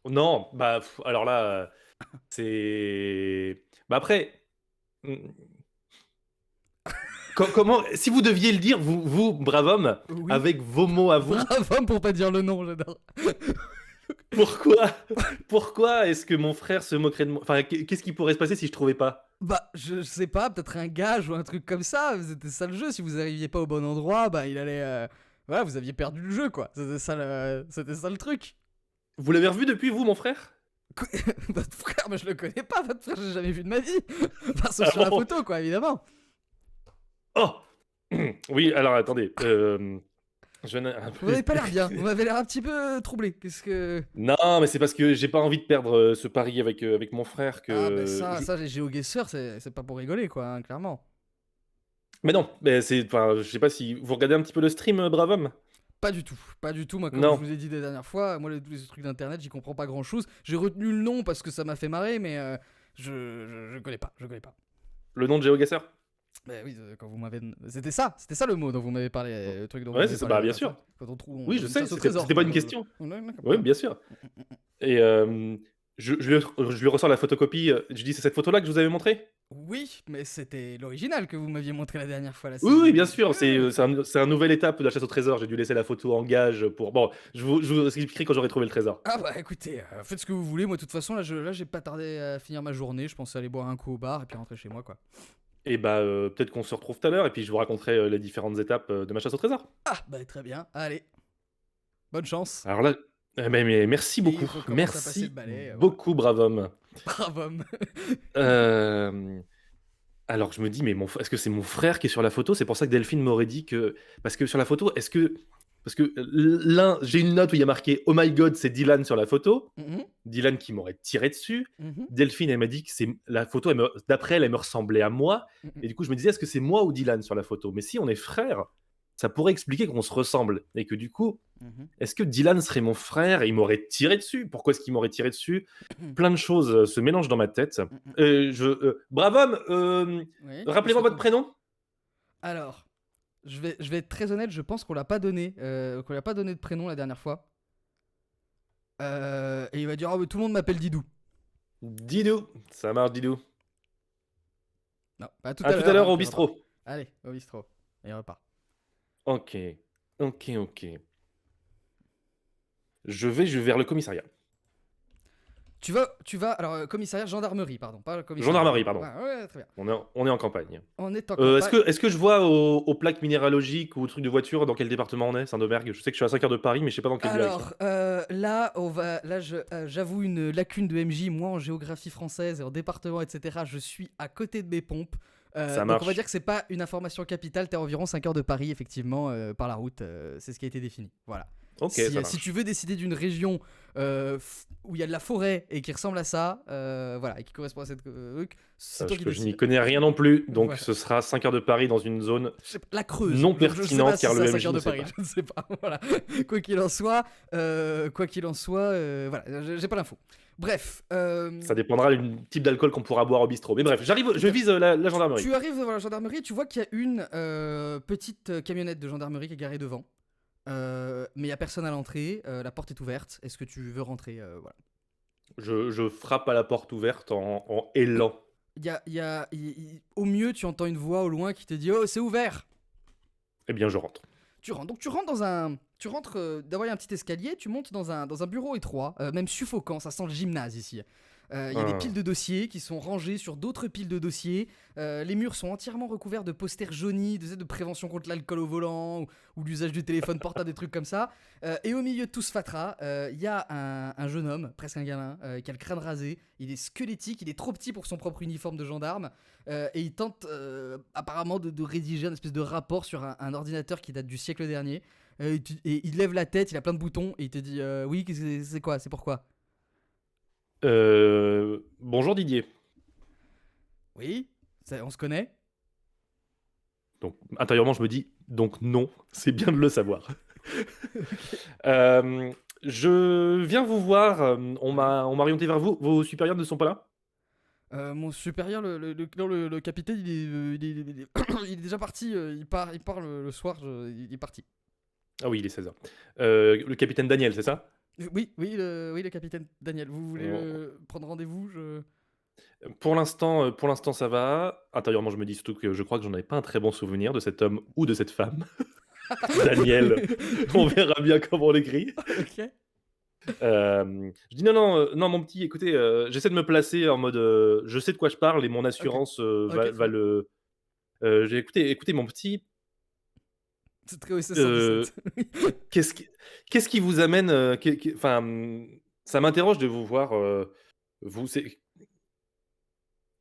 Non, bah alors là, c'est. Bah après, mm, comment, si vous deviez le dire, vous, brave homme, Oui. avec vos mots à vous, Brave homme pour pas dire le nom, j'adore. pourquoi, pourquoi est-ce que mon frère se moquerait de moi? Enfin, qu'est-ce qui pourrait se passer si je trouvais pas? Bah, je sais pas, peut-être un gage ou un truc comme ça. C'était ça le jeu. Si vous arriviez pas au bon endroit, bah, il allait. Voilà, vous aviez perdu le jeu, quoi. C'était ça le truc. Vous l'avez revu depuis, vous, mon frère? Votre frère, mais je le connais pas, votre frère, j'ai jamais vu de ma vie. Enfin, sauf Ah sur la bon? photo, quoi, évidemment. Oh! Oui, alors attendez. Je n'ai un Vous peu. m'avez pas l'air bien, vous m'avez l'air un petit peu troublé. Qu'est-ce que. Non, mais c'est parce que j'ai pas envie de perdre ce pari avec mon frère Ah, bah que. ça les géoguesseurs, c'est pas pour rigoler, quoi, hein, clairement. Mais non, mais c'est. Enfin, je sais pas si vous regardez un petit peu le stream, brave homme. Pas du tout, pas du tout. Moi, comme je Non. vous ai dit la dernière fois, moi, tous les trucs d'internet, j'y comprends pas grand chose. J'ai retenu le nom parce que ça m'a fait marrer, mais je connais pas, je connais pas. Le nom de GeoGuessr? Bah oui, quand vous m'avez. C'était ça le mot dont vous m'avez parlé, le truc dont vous Ouais, m'avez c'est ça, parlé la bah bien dernière fois. sûr. Quand on trouve. Oui, je Une sais, chasse au trésor, c'était pas quoi. une question. Ouais, d'accord, Oui, ouais. bien sûr. Et je lui ressors la photocopie. Je dis, c'est cette photo-là que je vous avais montrée? Oui, mais c'était l'original que vous m'aviez montré la dernière fois, là. Oui, oui, bien sûr. Ouais, d'accord. C'est un nouvelle étape de la chasse au trésor. J'ai dû laisser la photo en gage pour. Bon, je vous expliquerai quand j'aurai trouvé le trésor. Ah bah écoutez, faites ce que vous voulez. Moi, de toute façon, là, j'ai pas tardé à finir ma journée. Je pensais aller boire un coup au bar et puis rentrer chez moi, quoi. Et bah, peut-être qu'on se retrouve tout à l'heure et puis je vous raconterai les différentes étapes de ma chasse au trésor. Ah bah très bien. Allez, bonne chance. Alors là, mais merci Et il beaucoup. recommence à passer le Merci balai. Voilà. beaucoup, brave homme. Bravo homme. Euh, Alors je me dis, mais est-ce que c'est mon frère qui est sur la photo? C'est pour ça que Delphine m'aurait dit que. Parce que sur la photo, est-ce que. Parce que j'ai une note où il y a marqué Oh my god, c'est Dylan sur la photo. Mhm, Dylan qui m'aurait tiré dessus. mhm, Delphine, elle m'a dit que la photo, d'après elle, elle me ressemblait à moi. mhm. Et du coup, je me disais, est-ce que c'est moi ou Dylan sur la photo? Mais si on est frères, ça pourrait expliquer qu'on se ressemble et que du coup, Mhm. est-ce que Dylan serait mon frère et il m'aurait tiré dessus? Pourquoi est-ce qu'il m'aurait tiré dessus? Plein de choses, se mélangent dans ma tête. Brave homme, Oui, rappelez-moi monsieur votre Tom. prénom? Alors, je vais être très honnête, je pense qu'on l'a pas donné de prénom la dernière fois. Et il va dire, oh, mais tout le monde m'appelle Didou. Didou, ça marche Didou. Non, pas tout À à tout à l'heure, l'heure hein, au puis il repart. bistrot. Allez, au bistrot. Et il repart. OK. OK, OK. Je vais vers le commissariat. Alors, commissariat, gendarmerie, pardon, pas le commissariat. Gendarmerie, pardon. Ouais, très bien. On est en campagne. On est en Est-ce campagne. que est-ce que je vois aux plaques minéralogiques ou aux trucs de voiture dans quel département on est? Saint-Domergue? Je sais que je suis à 5 heures de Paris, mais je sais pas dans quelle direction. Alors, j'avoue une lacune de MJ. Moi, en géographie française et en département, etc., je suis à côté de mes pompes. Ça Donc, on va marche. dire que c'est pas une information capitale. T'es à environ 5 heures de Paris, effectivement, par la route. C'est ce qui a été défini. Voilà. OK, ça Si tu marche. veux décider d'une région où il y a de la forêt et qui ressemble à ça, voilà, et qui correspond à cette truc, c'est toi Sache qui que je n'y décides. connais rien non plus, donc Voilà. ce sera 5 heures de Paris dans une zone Je sais pas, la Creuse. non Je sais pas pertinente si car c'est à le 5 MJ heures ne de sait Paris, pas. je ne sais pas. Voilà. Quoi qu'il en soit, voilà, j'ai pas l'info. Bref, Ça dépendra du type d'alcool qu'on pourra boire au bistrot. Mais bref, je vise la gendarmerie. tu arrives devant la gendarmerie, tu vois qu'il y a une petite camionnette de gendarmerie qui est garée devant. Mais il n'y a personne à l'entrée, la porte est ouverte. Est-ce que tu veux rentrer voilà. Je frappe à la porte ouverte en élan. Au mieux, tu entends une voix au loin qui te dit oh, c'est ouvert. Eh bien, je rentre. Tu rentres. Donc tu rentres dans un. Tu rentres. D'abord, il y a un petit escalier. Tu montes dans un bureau étroit, même suffocant. Ça sent le gymnase ici. Il y a des Ah. piles de dossiers qui sont rangées sur d'autres piles de dossiers. Les murs sont entièrement recouverts de posters jaunis, de prévention contre l'alcool au volant ou l'usage du téléphone portable, des trucs comme ça. Et au milieu de tout ce fatras, il y a un jeune homme, presque un gamin, qui a le crâne rasé. Il est squelettique, il est trop petit pour son propre uniforme de gendarme. Et il tente apparemment de rédiger un espèce de rapport sur un ordinateur qui date du siècle dernier. Et il lève la tête, il a plein de boutons et il te dit oui, c'est quoi, c'est pourquoi? Bonjour Didier. Oui, on se connaît. Donc, intérieurement, je me dis, donc non, c'est bien de le savoir. Euh, je viens vous voir, on m'a orienté vers vous. Vos supérieurs ne sont pas là? Mon supérieur, le capitaine, il est déjà parti. Il part le soir. Il est parti. Ah oui, il est 16h. Le capitaine Daniel, c'est ça? Oui, le capitaine Daniel. Vous voulez Oh. prendre rendez-vous Pour l'instant, ça va. Intérieurement, je me dis surtout que je crois que j'en avais pas un très bon souvenir de cet homme ou de cette femme. Daniel, on verra bien comment on l'écrit. Ok. Je dis non, non, non, mon petit, écoutez, j'essaie de me placer en mode, je sais de quoi je parle et mon Ok. assurance Ok. va, Très bien. le. Écoutez, mon petit, C'est très OSS euh, 117. qu'est-ce qui vous amène, enfin, ça m'interroge de vous voir, c'est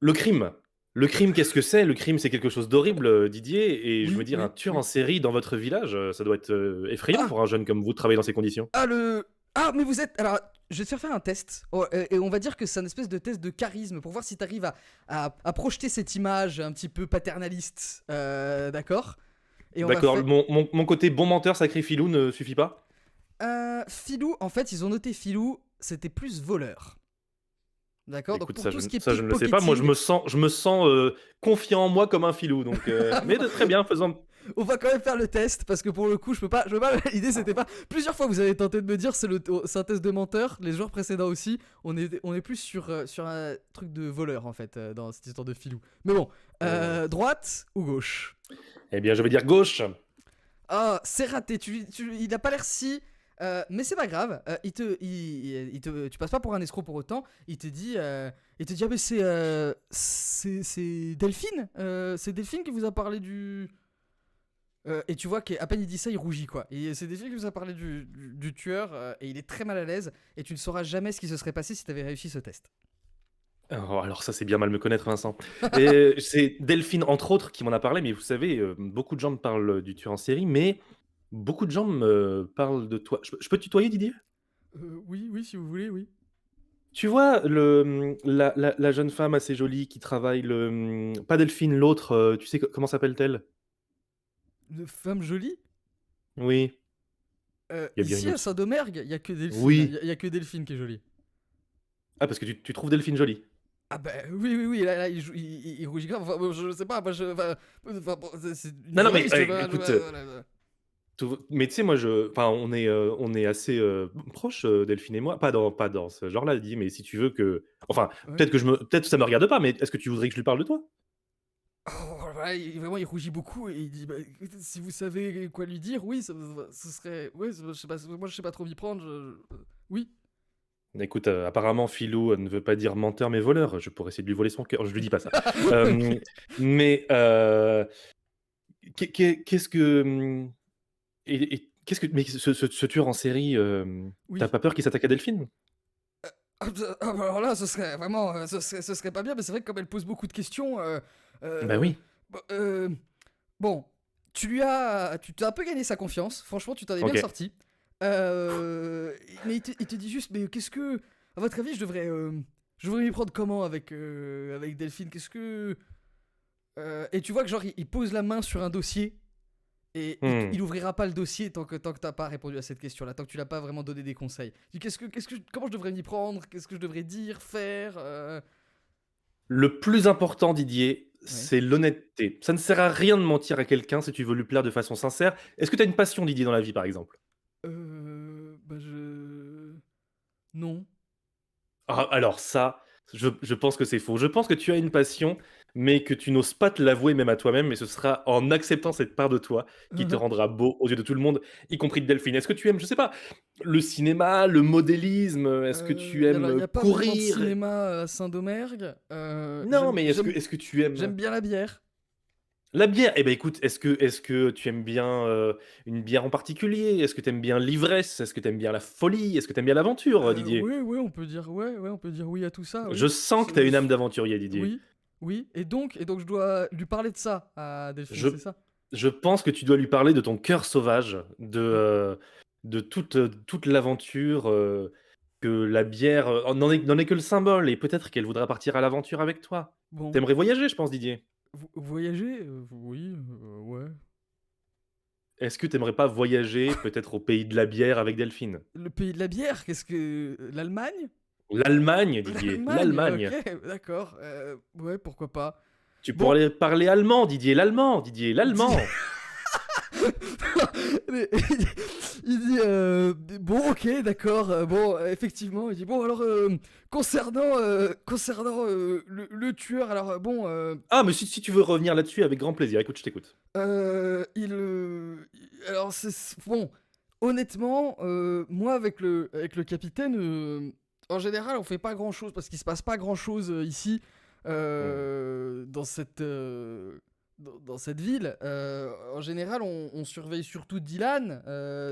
le crime. Le crime, qu'est-ce que c'est? Le crime, c'est quelque chose d'horrible, Didier, et je me Oui, dis, un oui, tueur en oui. série dans votre village, ça doit être effrayant Ah, pour un jeune comme vous de travailler dans ces conditions. mais vous êtes. Alors, je vais te faire un test. Oh, et on va dire que c'est un espèce de test de charisme pour voir si tu arrives à projeter cette image un petit peu paternaliste. D'accord. Et on va D'accord, faire. mon côté bon menteur, sacré filou ne suffit pas? Filou, en fait, ils ont noté Filou, c'était plus voleur. D'accord. Donc Écoute, pour tout ce qui est ça, je ne le sais pas. Moi, pickpocketing, je me sens confiant en moi comme un filou. Donc, mais très bien, faisons. on va quand même faire le test parce que pour le coup, je peux pas. L'idée, c'était pas. Plusieurs fois, vous avez tenté de me dire c'est un test de menteur. Les joueurs précédents aussi. On est plus sur un truc de voleur en fait dans cette histoire de Filou. Mais bon, droite ou gauche? Eh bien, je vais dire gauche. Ah, c'est raté. Il a pas l'air si. Mais c'est pas grave. Tu passes pas pour un escroc pour autant. Il te dit ah mais c'est Delphine. C'est Delphine qui vous a parlé du. Et tu vois qu'à peine il dit ça, il rougit quoi. Et c'est Delphine qui vous a parlé du tueur et il est très mal à l'aise. Et tu ne sauras jamais ce qui se serait passé si tu avais réussi ce test. Oh, alors ça, c'est bien mal me connaître, Vincent. Et c'est Delphine, entre autres, qui m'en a parlé. Mais vous savez, beaucoup de gens me parlent du tueur en série, mais beaucoup de gens me parlent de toi. Je peux te tutoyer, Didier? Oui, si vous voulez, oui. Tu vois, la jeune femme assez jolie qui travaille, pas Delphine, l'autre, tu sais comment s'appelle-t-elle? De femme jolie? Oui, il y a bien une Ici à autre. Saint-Domergue, il y a que Delphine. Oui. Il y a que Delphine qui est jolie. Ah, parce que tu trouves Delphine jolie? Ah bah oui, oui, oui, là, il rougit grave. Enfin, bon, je sais pas, moi, bon, c'est une Non, non, mais journaliste, écoute, voilà. mais tu sais, moi, enfin, on est assez proches, Delphine et moi. Pas dans ce genre-là, dit, mais si tu veux que. Enfin, Ouais. peut-être que ça me regarde pas, mais est-ce que tu voudrais que je lui parle de toi? Oh, voilà, vraiment, il rougit beaucoup et il dit bah, écoutez, si vous savez quoi lui dire, oui, ce serait. Ouais, je sais pas, moi je sais pas trop m'y prendre. Oui. Écoute, apparemment, Philou ne veut pas dire menteur, mais voleur. Je pourrais essayer de lui voler son cœur. Je lui dis pas ça. Ok. Mais qu'est-ce que. Et qu'est-ce que. Mais ce tueur en série, t'as Oui. pas peur qu'il s'attaque à Delphine? Bah, alors là, ce serait vraiment. Ce serait pas bien, mais c'est vrai que comme elle pose beaucoup de questions. Bah Euh, oui. bon, bon, tu t'as un peu gagné sa confiance. Franchement, tu t'en es bien Ok. sorti. Euh, mais il te dit juste, mais qu'est-ce que. À votre avis, je devrais m'y prendre comment avec Delphine? Qu'est-ce que. Et tu vois que genre il pose la main sur un dossier et Hmm. il ouvrira pas le dossier tant que t'as pas répondu à cette question-là, tant que tu l'as pas vraiment donné des conseils. Il dit comment je devrais m'y prendre? Qu'est-ce que je devrais dire, faire? Le plus important, Didier, Ouais. c'est l'honnêteté. Ça ne sert à rien de mentir à quelqu'un si tu veux lui plaire de façon sincère. Est-ce que tu as une passion, Didier, dans la vie, par exemple? Bah je. Non. Ah, alors ça, je pense que c'est faux. Je pense que tu as une passion, mais que tu n'oses pas te l'avouer même à toi-même, et ce sera en acceptant cette part de toi qui te rendra beau aux yeux de tout le monde, y compris de Delphine. Est-ce que tu aimes, je sais pas, le cinéma, le modélisme? Est-ce que tu Alors il aimes n'y a pas vraiment de courir? cinéma à Saint-Domergue. Non, mais est-ce que tu aimes J'aime bien la bière. la bière? Eh ben écoute, est-ce que tu aimes bien une bière en particulier? Est-ce que tu aimes bien l'ivresse? Est-ce que tu aimes bien la folie? Est-ce que tu aimes bien l'aventure, Didier? Ouais, ouais, on peut dire ouais, on peut dire oui à tout ça, Je oui. sens que tu as une âme d'aventurier, Didier. Oui, oui. Et donc je dois lui parler de ça à Delphine, Je c'est ça? je pense que tu dois lui parler de ton cœur sauvage, Oui. de toute l'aventure, que la bière, n'en est que le symbole, et peut-être qu'elle voudra partir à l'aventure avec toi. Bon, T'aimerais voyager, je pense, Didier. voyager, oui, ouais. Est-ce que t'aimerais pas voyager, peut-être au pays de la bière avec Delphine? Le pays de la bière, qu'est-ce que l'Allemagne? L'Allemagne, Didier, L'Allemagne, l'Allemagne. ok, d'accord. Ouais, pourquoi pas. Tu Bon, pourrais parler allemand, Didier, l'allemand, Didier, dis- l'allemand. Mais- il dit bon, ok, d'accord, bon, effectivement, il dit bon, alors concernant le tueur, alors bon, Ah, mais si tu veux revenir là-dessus, avec grand plaisir. Écoute, je t'écoute. alors bon, honnêtement, moi avec le capitaine, en général, on fait pas grand chose parce qu'il se passe pas grand chose ici Mmh. dans dans cette ville. En général, on surveille surtout Dylan.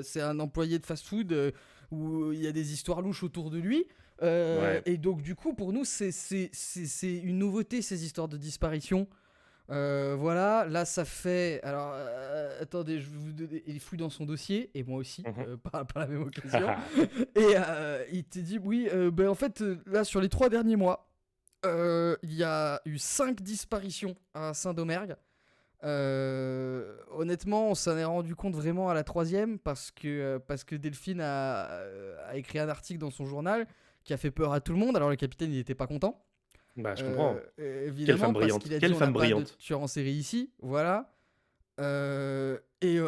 C'est un employé de fast-food où il y a des histoires louches autour de lui. Ouais. Et donc, du coup, pour nous, c'est une nouveauté, ces histoires de disparition. Voilà, là ça fait. Alors, attendez, je vais vous donner. Il fouille dans son dossier, et moi aussi, Mmh mh. par la même occasion. Et il te dit oui, ben en fait, là sur les 3 derniers mois, il y a eu 5 disparitions à Saint-Domergue. Honnêtement, on s'en est rendu compte vraiment à la troisième parce que Delphine a écrit un article dans son journal qui a fait peur à tout le monde. Alors le capitaine il n'était pas content. Bah, je comprends. Quelle femme Évidemment, parce qu'il brillante, a dit quelle on n'a femme pas de brillante. tueur en série ici, voilà. Et,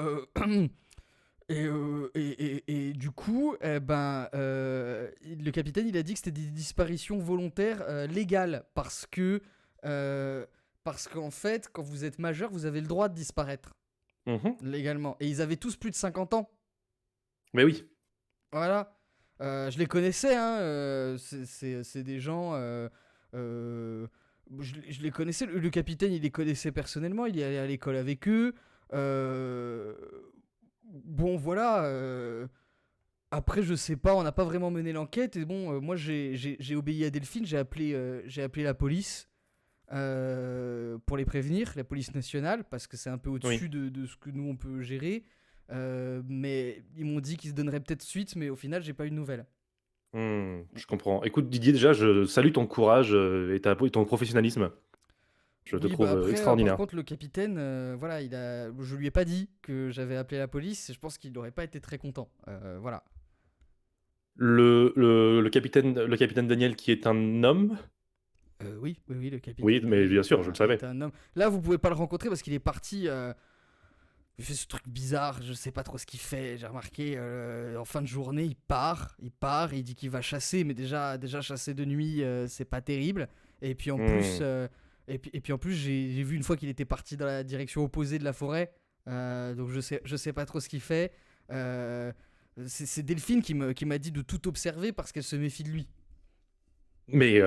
et du coup, le capitaine il a dit que c'était des disparitions volontaires légales parce qu'en fait, quand vous êtes majeur, vous avez le droit de disparaître Mmh. légalement. Et ils avaient tous plus de 50 ans, Mais oui. voilà. Je les connaissais, hein, c'est des gens. Euh, je les connaissais, le capitaine il les connaissait personnellement, il est allé à l'école avec eux. Euh, bon voilà, après je sais pas, on n'a pas vraiment mené l'enquête et bon, moi j'ai obéi à Delphine, j'ai appelé la police pour les prévenir, la police nationale, parce que c'est un peu Oui. au-dessus de ce que nous on peut gérer. Mais ils m'ont dit qu'ils se donneraient peut-être suite, mais au final j'ai pas eu de nouvelles. Mmh, je comprends. Écoute, Didier, déjà, je salue ton courage, et ton professionnalisme. Je te Oui, bah trouve après, par extraordinaire. contre, le capitaine, voilà, je lui ai pas dit que j'avais appelé la police. Et je pense qu'il n'aurait pas été très content. Voilà. Le capitaine Daniel qui est un homme? Oui, oui, oui, le Oui, capitaine mais Daniel bien sûr, je le est savais. un homme. Là, vous pouvez pas le rencontrer parce qu'il est parti. Il fait ce truc bizarre, je sais pas trop ce qu'il fait. J'ai remarqué, en fin de journée, il dit qu'il va chasser, mais déjà chasser de nuit, c'est pas terrible. Et puis en plus, Mmh. et puis en plus, j'ai vu une fois qu'il était parti dans la direction opposée de la forêt. Donc je sais pas trop ce qu'il fait. Euh, c'est Delphine qui m'a dit de tout observer parce qu'elle se méfie de lui. Mais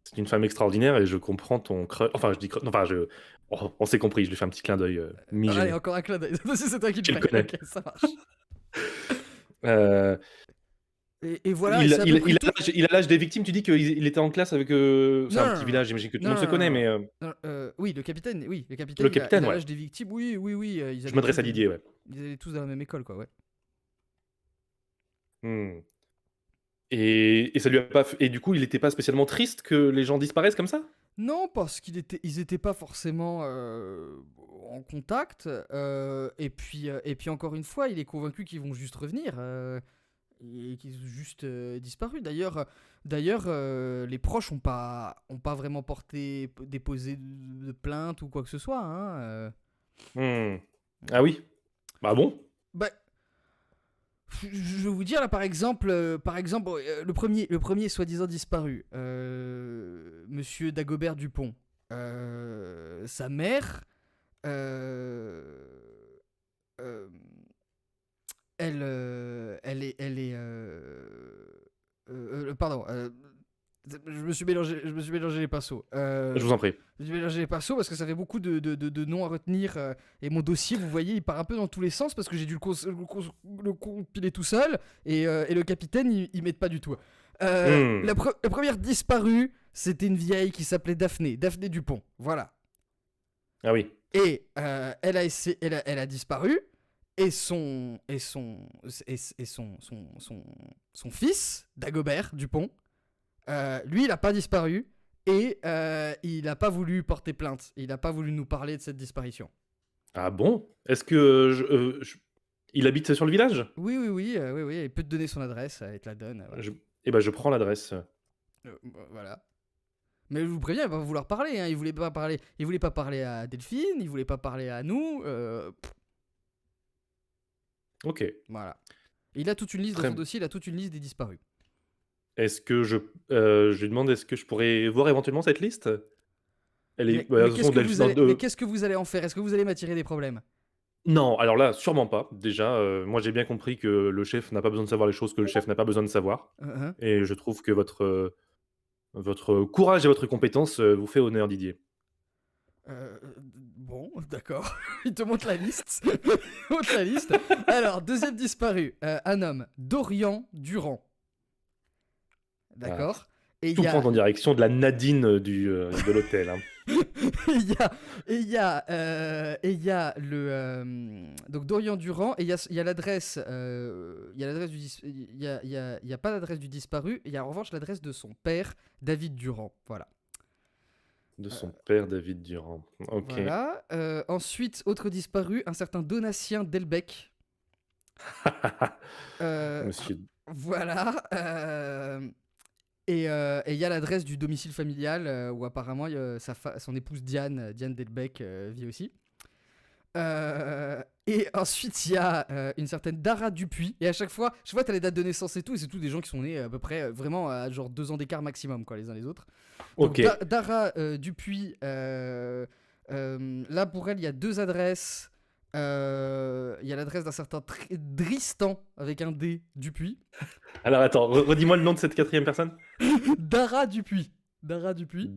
c'est une femme extraordinaire et je comprends ton enfin, je dis enfin, on s'est compris, je lui fais un petit clin d'œil, Allez, mi-gêné. encore un clin d'œil. C'est toi qui le Tu le fais. connais. Ok, ça marche. Heu, Et voilà, et c'est à peu près tout. il a l'âge des victimes, tu dis qu'il était en classe avec, c'est Non, un non, petit non, village, j'imagine que tout le non, monde se non, connaît, non, mais non. Oui, le capitaine, le il capitaine, a ouais. l'âge des victimes. Oui, oui, oui, Je m'adresse à Didier, ouais. ils allaient tous dans la même école, quoi, ouais. Mmh. Et ça lui a pas f et du coup, il était pas spécialement triste que les gens disparaissent comme ça? Non, parce ils étaient pas forcément en contact. Et puis encore une fois, il est convaincu qu'ils vont juste revenir. Et qu'ils ont juste disparu. D'ailleurs, les proches ont pas vraiment déposé de plainte ou quoi que ce soit. Hein. Mmh. Ah oui? Bah bon? Bah, je vais vous dire là le premier soi-disant disparu, Monsieur Dagobert Dupont, sa mère, euh, euh, elle est, pardon, je me suis mélangé les pinceaux. Je vous en prie. Je me suis mélangé les pinceaux parce que ça fait beaucoup de noms à retenir, et mon dossier, vous voyez, il part un peu dans tous les sens parce que j'ai dû le compiler tout seul, et le capitaine, il m'aide pas du tout. Mmh. La première disparue, c'était une vieille qui s'appelait Daphné Dupont. Voilà. Ah oui. Et elle a disparu. Et son fils, Dagobert Dupont, lui, il n'a pas disparu. Et il n'a pas voulu porter plainte. Il n'a pas voulu nous parler de cette disparition. Ah bon? Est-ce que, il habite sur le village? Oui, oui, oui, oui, oui. Il peut te donner son adresse, il te la donne. Voilà. Je Eh ben, je prends l'adresse. Voilà. Mais je vous préviens, il va vouloir parler. Hein. Il voulait pas parler à Delphine. Il voulait pas parler à nous. OK. Voilà. Il a toute une liste dans Très son dossier. Il a toute une liste des disparus. Est-ce que je lui demande est-ce que je pourrais voir éventuellement cette liste? Elle est bah, de toute façon, Mais qu'est-ce que vous allez en faire? Est-ce que vous allez m'attirer des problèmes? non, alors là, sûrement pas. Déjà, moi, j'ai bien compris que le chef n'a pas besoin de savoir les choses que le chef n'a pas besoin de savoir Hein. et je trouve que votre courage et votre compétence, vous fait honneur, Didier. Bon, d'accord. Il te montre la liste. Il te montre la liste. Alors, deuxième disparu, un homme, Dorian Durand. Ah, D'accord. Et il tout y prend a, en direction de la Nadine, de l'hôtel, hein. il y a donc Dorian Durand, et il y a l'adresse, il y a pas l'adresse du disparu. Il y a en revanche l'adresse de son père, David Durand. Voilà. De son père, David Durand. OK. Voilà. Ensuite, autre disparu, un certain Donatien Delbecq. Euh, Monsieur voilà. Et il y a l'adresse du domicile familial, où apparemment son épouse Diane Delbecq, vit aussi. Et ensuite, il y a une certaine Dara Dupuis. Et à chaque fois, tu as les dates de naissance et tout. Et c'est tous des gens qui sont nés à peu près, vraiment à genre 2 ans d'écart maximum, quoi, les uns les autres. Donc OK. Dara Dupuis, là pour elle, il y a 2 adresses. Il y a l'adresse d'un certain Dristan avec un D Dupuis. Alors attends, redis-moi le nom de cette 4e personne? Dara Dupuis. Dara Dupuis.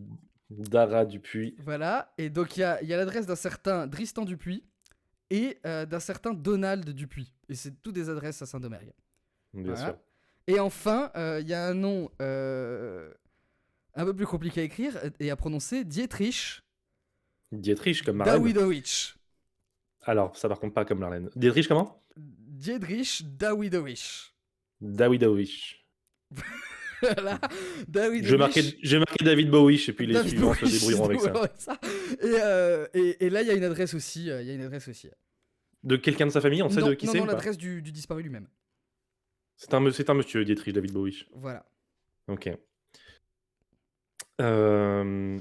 Dara Dupuis. Voilà. Et donc il y a l'adresse d'un certain Dristan Dupuis et d'un certain Donald Dupuis. Et c'est toutes des adresses à Saint-Domingue. Bien sûr. Et enfin, il y a un nom un peu plus compliqué à écrire et à prononcer, Dietrich Dietrich comme Marlène. Dawidowicz. Alors, ça par contre pas comme Marlène. Dietrich comment? Dietrich Dawidowicz. Dawidowicz. Voilà, Dawidovic, J'ai marqué David Bowie, et puis les David suivants se Bowie, débrouilleront avec ça. ouais, ça. Et là, il y a une adresse aussi. Il y a une adresse aussi. De quelqu'un de sa famille, on sait de Non, qui non, c'est non, ou pas? l'adresse du disparu lui-même. C'est un monsieur, Dietrich David Bowie. Voilà. Ok. Euh,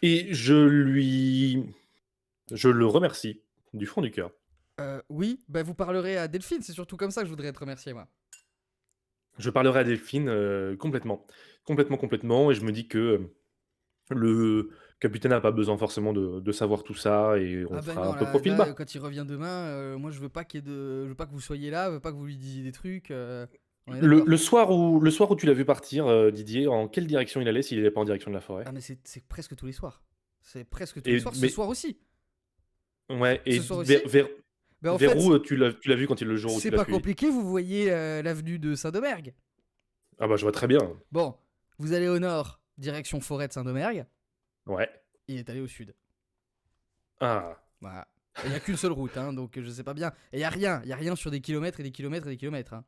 Et je le remercie du fond du cœur. Oui, bah vous parlerez à Delphine, c'est surtout comme ça que je voudrais être remercié, moi. Je parlerai à Delphine complètement. Complètement. Et je me dis que le capitaine n'a pas besoin forcément de savoir tout ça. Et on Ah ben fera un non, peu là, profil là, bas. quand il revient demain, moi je veux pas je veux pas que vous soyez là, je veux pas que vous lui disiez des trucs. On est Le, d'accord. le soir où tu l'as vu partir, Didier, en quelle direction il allait s'il n'allait pas en direction de la forêt? Ah mais c'est presque tous les soirs. C'est presque tous les Et, soirs. Ce mais, soir aussi. ouais, et Ce soir aussi. Ben en vers fait, où tu l'as vu quand le jour où c'est tu l'as pas suivi? compliqué, vous voyez l'avenue de Saint-Domergue. Ah bah je vois très bien. Bon, vous allez au nord, direction forêt de Saint-Domergue. Ouais. Il est allé au sud. Ah. Voilà. Il n'y a qu'une seule route, hein, donc je sais pas bien. Et il y a rien sur des kilomètres et des kilomètres et des kilomètres. Hein.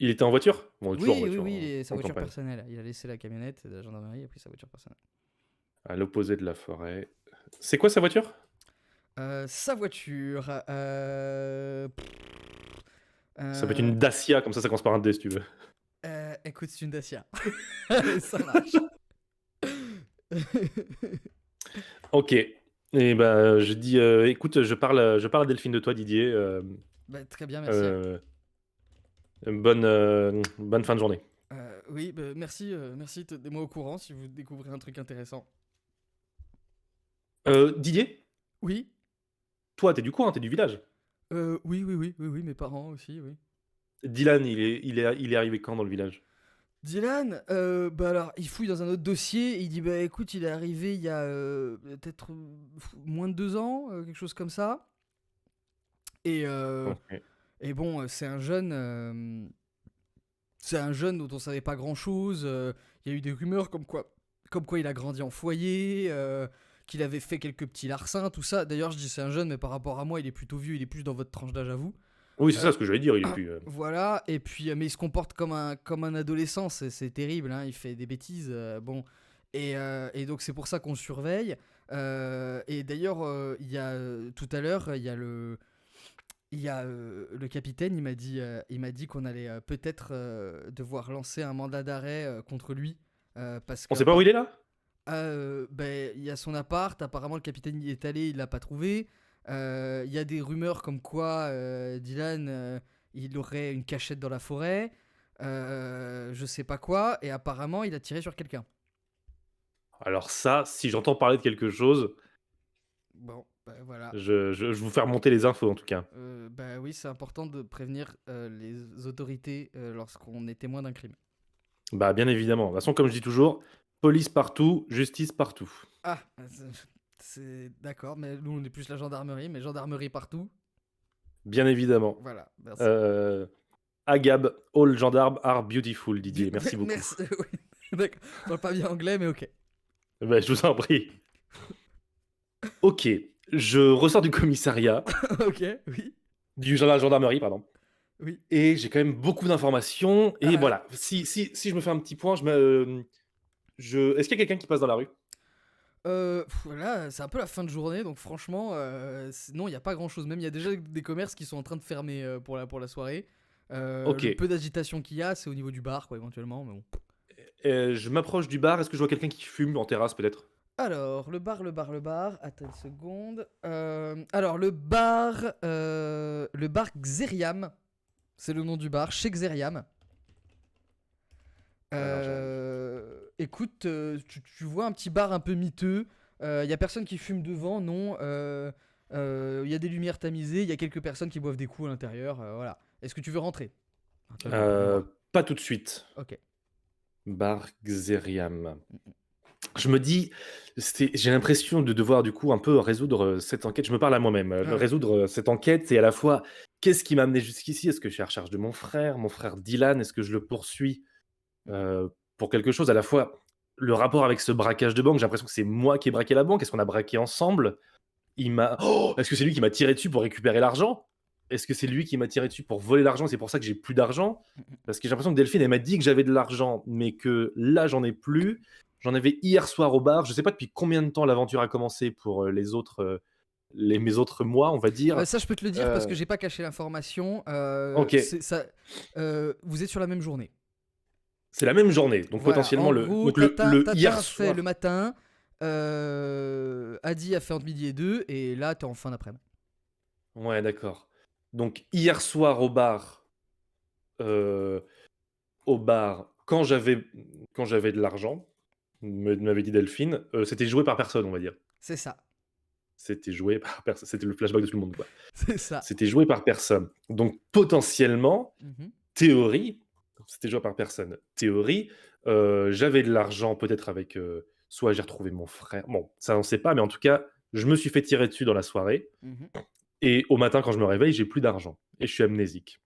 Il était en voiture? Bon, toujours en Oui, oui, voiture, oui, sa en voiture campagne. personnelle. Il a laissé la camionnette de la gendarmerie et pris sa voiture personnelle. À l'opposé de la forêt. C'est quoi sa voiture? Sa voiture. Ça peut être une Dacia, comme ça commence par un D si tu veux. Écoute, c'est une Dacia. Ça marche. Ok. Et ben je dis, écoute, je parle à Delphine de toi, Didier. Bah, très bien, merci. Bonne fin de journée. Oui, bah, merci, merci. Tenez-moi au courant si vous découvrez un truc intéressant. Didier, Oui. toi, t'es du coin, t'es du village. Oui, mes parents aussi, oui. Dylan, il est arrivé quand dans le village? Dylan, bah alors, il fouille dans un autre dossier et il dit, bah écoute, il est arrivé il y a peut-être moins de 2 ans, quelque chose comme ça. Et, Ok. et bon, c'est un jeune dont on savait pas grand-chose. Il y a eu des rumeurs comme quoi il a grandi en foyer, qu'il avait fait quelques petits larcins, tout ça. D'ailleurs, je dis c'est un jeune, mais par rapport à moi, il est plutôt vieux, il est plus dans votre tranche d'âge à vous. Oui, c'est Euh, ça ce que j'allais dire. Il est plus. Voilà, et puis, mais il se comporte comme un adolescent, c'est terrible, hein, il fait des bêtises, bon. Et donc c'est pour ça qu'on le surveille. Et d'ailleurs, il y a tout à l'heure, le capitaine, il m'a dit qu'on allait peut-être devoir lancer un mandat d'arrêt contre lui. Parce On que sait pas où il est là? ben, il y a son appart, apparemment le capitaine y est allé, il l'a pas trouvé. Il y a des rumeurs comme quoi Dylan, il aurait une cachette dans la forêt, je sais pas quoi, et apparemment il a tiré sur quelqu'un. Alors ça, si j'entends parler de quelque chose, Bon, ben voilà. je vous fais remonter les infos en tout cas. Ben oui, c'est important de prévenir les autorités lorsqu'on est témoin d'un crime. Bah bien évidemment. De toute façon, comme je dis toujours, police partout, justice partout. Ah, c'est d'accord, mais nous on est plus la gendarmerie, mais gendarmerie partout. Bien évidemment. Voilà, merci. Agab, all gendarmes are beautiful, Didier. Merci beaucoup. Merci, oui. D'accord, je parle pas bien anglais, mais ok. Bah, je vous en prie. Ok, je ressors du commissariat, Ok, oui, la gendarmerie, pardon. oui. Et j'ai quand même beaucoup d'informations. Et Ah, voilà, si je me fais un petit point, est-ce qu'il y a quelqu'un qui passe dans la rue? là, c'est un peu la fin de journée, donc franchement, non, il n'y a pas grand-chose. Même, il y a déjà des commerces qui sont en train de fermer pour la soirée. Ok. Le peu d'agitation qu'il y a, c'est au niveau du bar, quoi, éventuellement, mais bon. Je m'approche du bar. Est-ce que je vois quelqu'un qui fume en terrasse, peut-être? Alors, le bar. Attends une seconde. Alors, le bar Xeriam. C'est le nom du bar, chez Xeriam. Alors, j'arrive. Écoute, tu vois un petit bar un peu miteux. Il y a personne qui fume devant, non. Il y a des lumières tamisées. Il y a quelques personnes qui boivent des coups à l'intérieur. Voilà. Est-ce que tu veux rentrer? Ah, toi, tu veux voir. Pas tout de suite. Ok. Bar Xeriam. Je me dis, j'ai l'impression de devoir du coup un peu résoudre cette enquête. Je me parle à moi-même, Ah ouais. résoudre cette enquête et à la fois, qu'est-ce qui m'a amené jusqu'ici? Est-ce que je suis à la recherche de mon frère Dylan? Est-ce que je le poursuis pour quelque chose? À la fois, le rapport avec ce braquage de banque, j'ai l'impression que c'est moi qui ai braqué la banque. Est-ce qu'on a braqué ensemble? Oh, est-ce que c'est lui qui m'a tiré dessus pour récupérer l'argent? est-ce que c'est lui qui m'a tiré dessus pour voler l'argent? C'est pour ça que j'ai plus d'argent? Mmh mh. Parce que j'ai l'impression que Delphine, elle m'a dit que j'avais de l'argent, mais que là, j'en ai plus. J'en avais hier soir au bar. Je sais pas depuis combien de temps l'aventure a commencé pour, mes autres mois, on va dire. Ça, je peux te le dire parce que Heu, j'ai pas caché l'information, OK, c'est ça, vous êtes sur la même journée. c'est la même journée, donc Voilà, potentiellement en le gros, donc le Tatin hier a fait le soir. matin, Adi a fait entre midi et 2 et là, tu es en fin d'après-midi. Ouais, d'accord. Donc hier soir heu, au bar, quand j'avais de l'argent, m'avait dit Delphine, c'était joué par personne, on va dire. C'est ça, C'était joué par personne, c'était le flashback de tout le monde, quoi. c'est ça. C'était joué par personne. Donc potentiellement, Mmh. théorie, c'était joué par personne. Théorie, j'avais de l'argent peut-être avec, soit j'ai retrouvé mon frère, bon, ça on sait pas, mais en tout cas, je me suis fait tirer dessus dans la soirée Mmh. et au matin quand je me réveille, j'ai plus d'argent et je suis amnésique.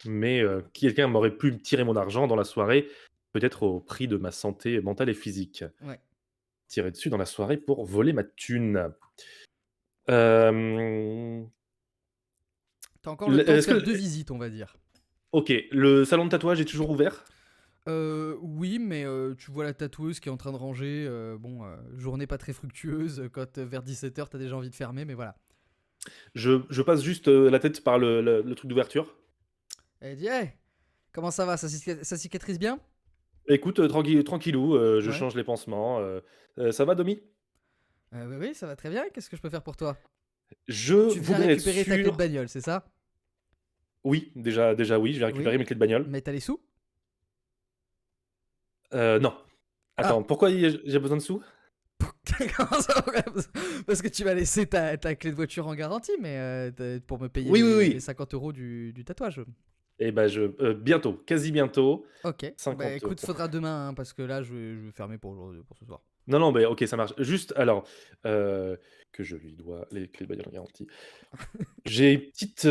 Mais, quelqu'un m'aurait pu me tirer mon argent dans la soirée, peut-être au prix de ma santé mentale et physique. Ouais. Tirer dessus dans la soirée pour voler ma thune. Hem, Tu as encore le temps de est-ce faire que 2 visites, on va dire. OK, le salon de tatouage est toujours ouvert? Oui, mais tu vois la tatoueuse qui est en train de ranger, bon, journée pas très fructueuse, quand, vers 17h, tu as déjà envie de fermer, mais voilà. Je passe juste, la tête par le truc d'ouverture. Elle dit: «Hey, comment ça va? Ça cicatrise bien?» Écoute, tranquillou, je Ouais. change les pansements, ça va Domi? Oui, oui, ça va très bien. Qu'est-ce que je peux faire pour toi? Je Tu viens voudrais être récupérer ta clé de sûr, bagnole, c'est ça? oui, déjà oui, je vais récupérer Oui, mes clés de bagnole. mais tu les sous? Non. Ah! Attends, pourquoi j'ai besoin de sous? Comment ça? Parce que tu vas laisser ta clé de voiture en garantie, mais pour me payer Oui, oui, les oui. 50 € du tatouage. Et bah, bientôt, quasi bientôt, Ok. Bah 50 écoute, €. faudra demain, hein, parce que là, je vais fermer pour aujourd'hui, pour ce soir. Non, non, mais OK, ça marche. Juste alors, heu, que je lui dois les clés de bagnole en garantie. J'ai une petite,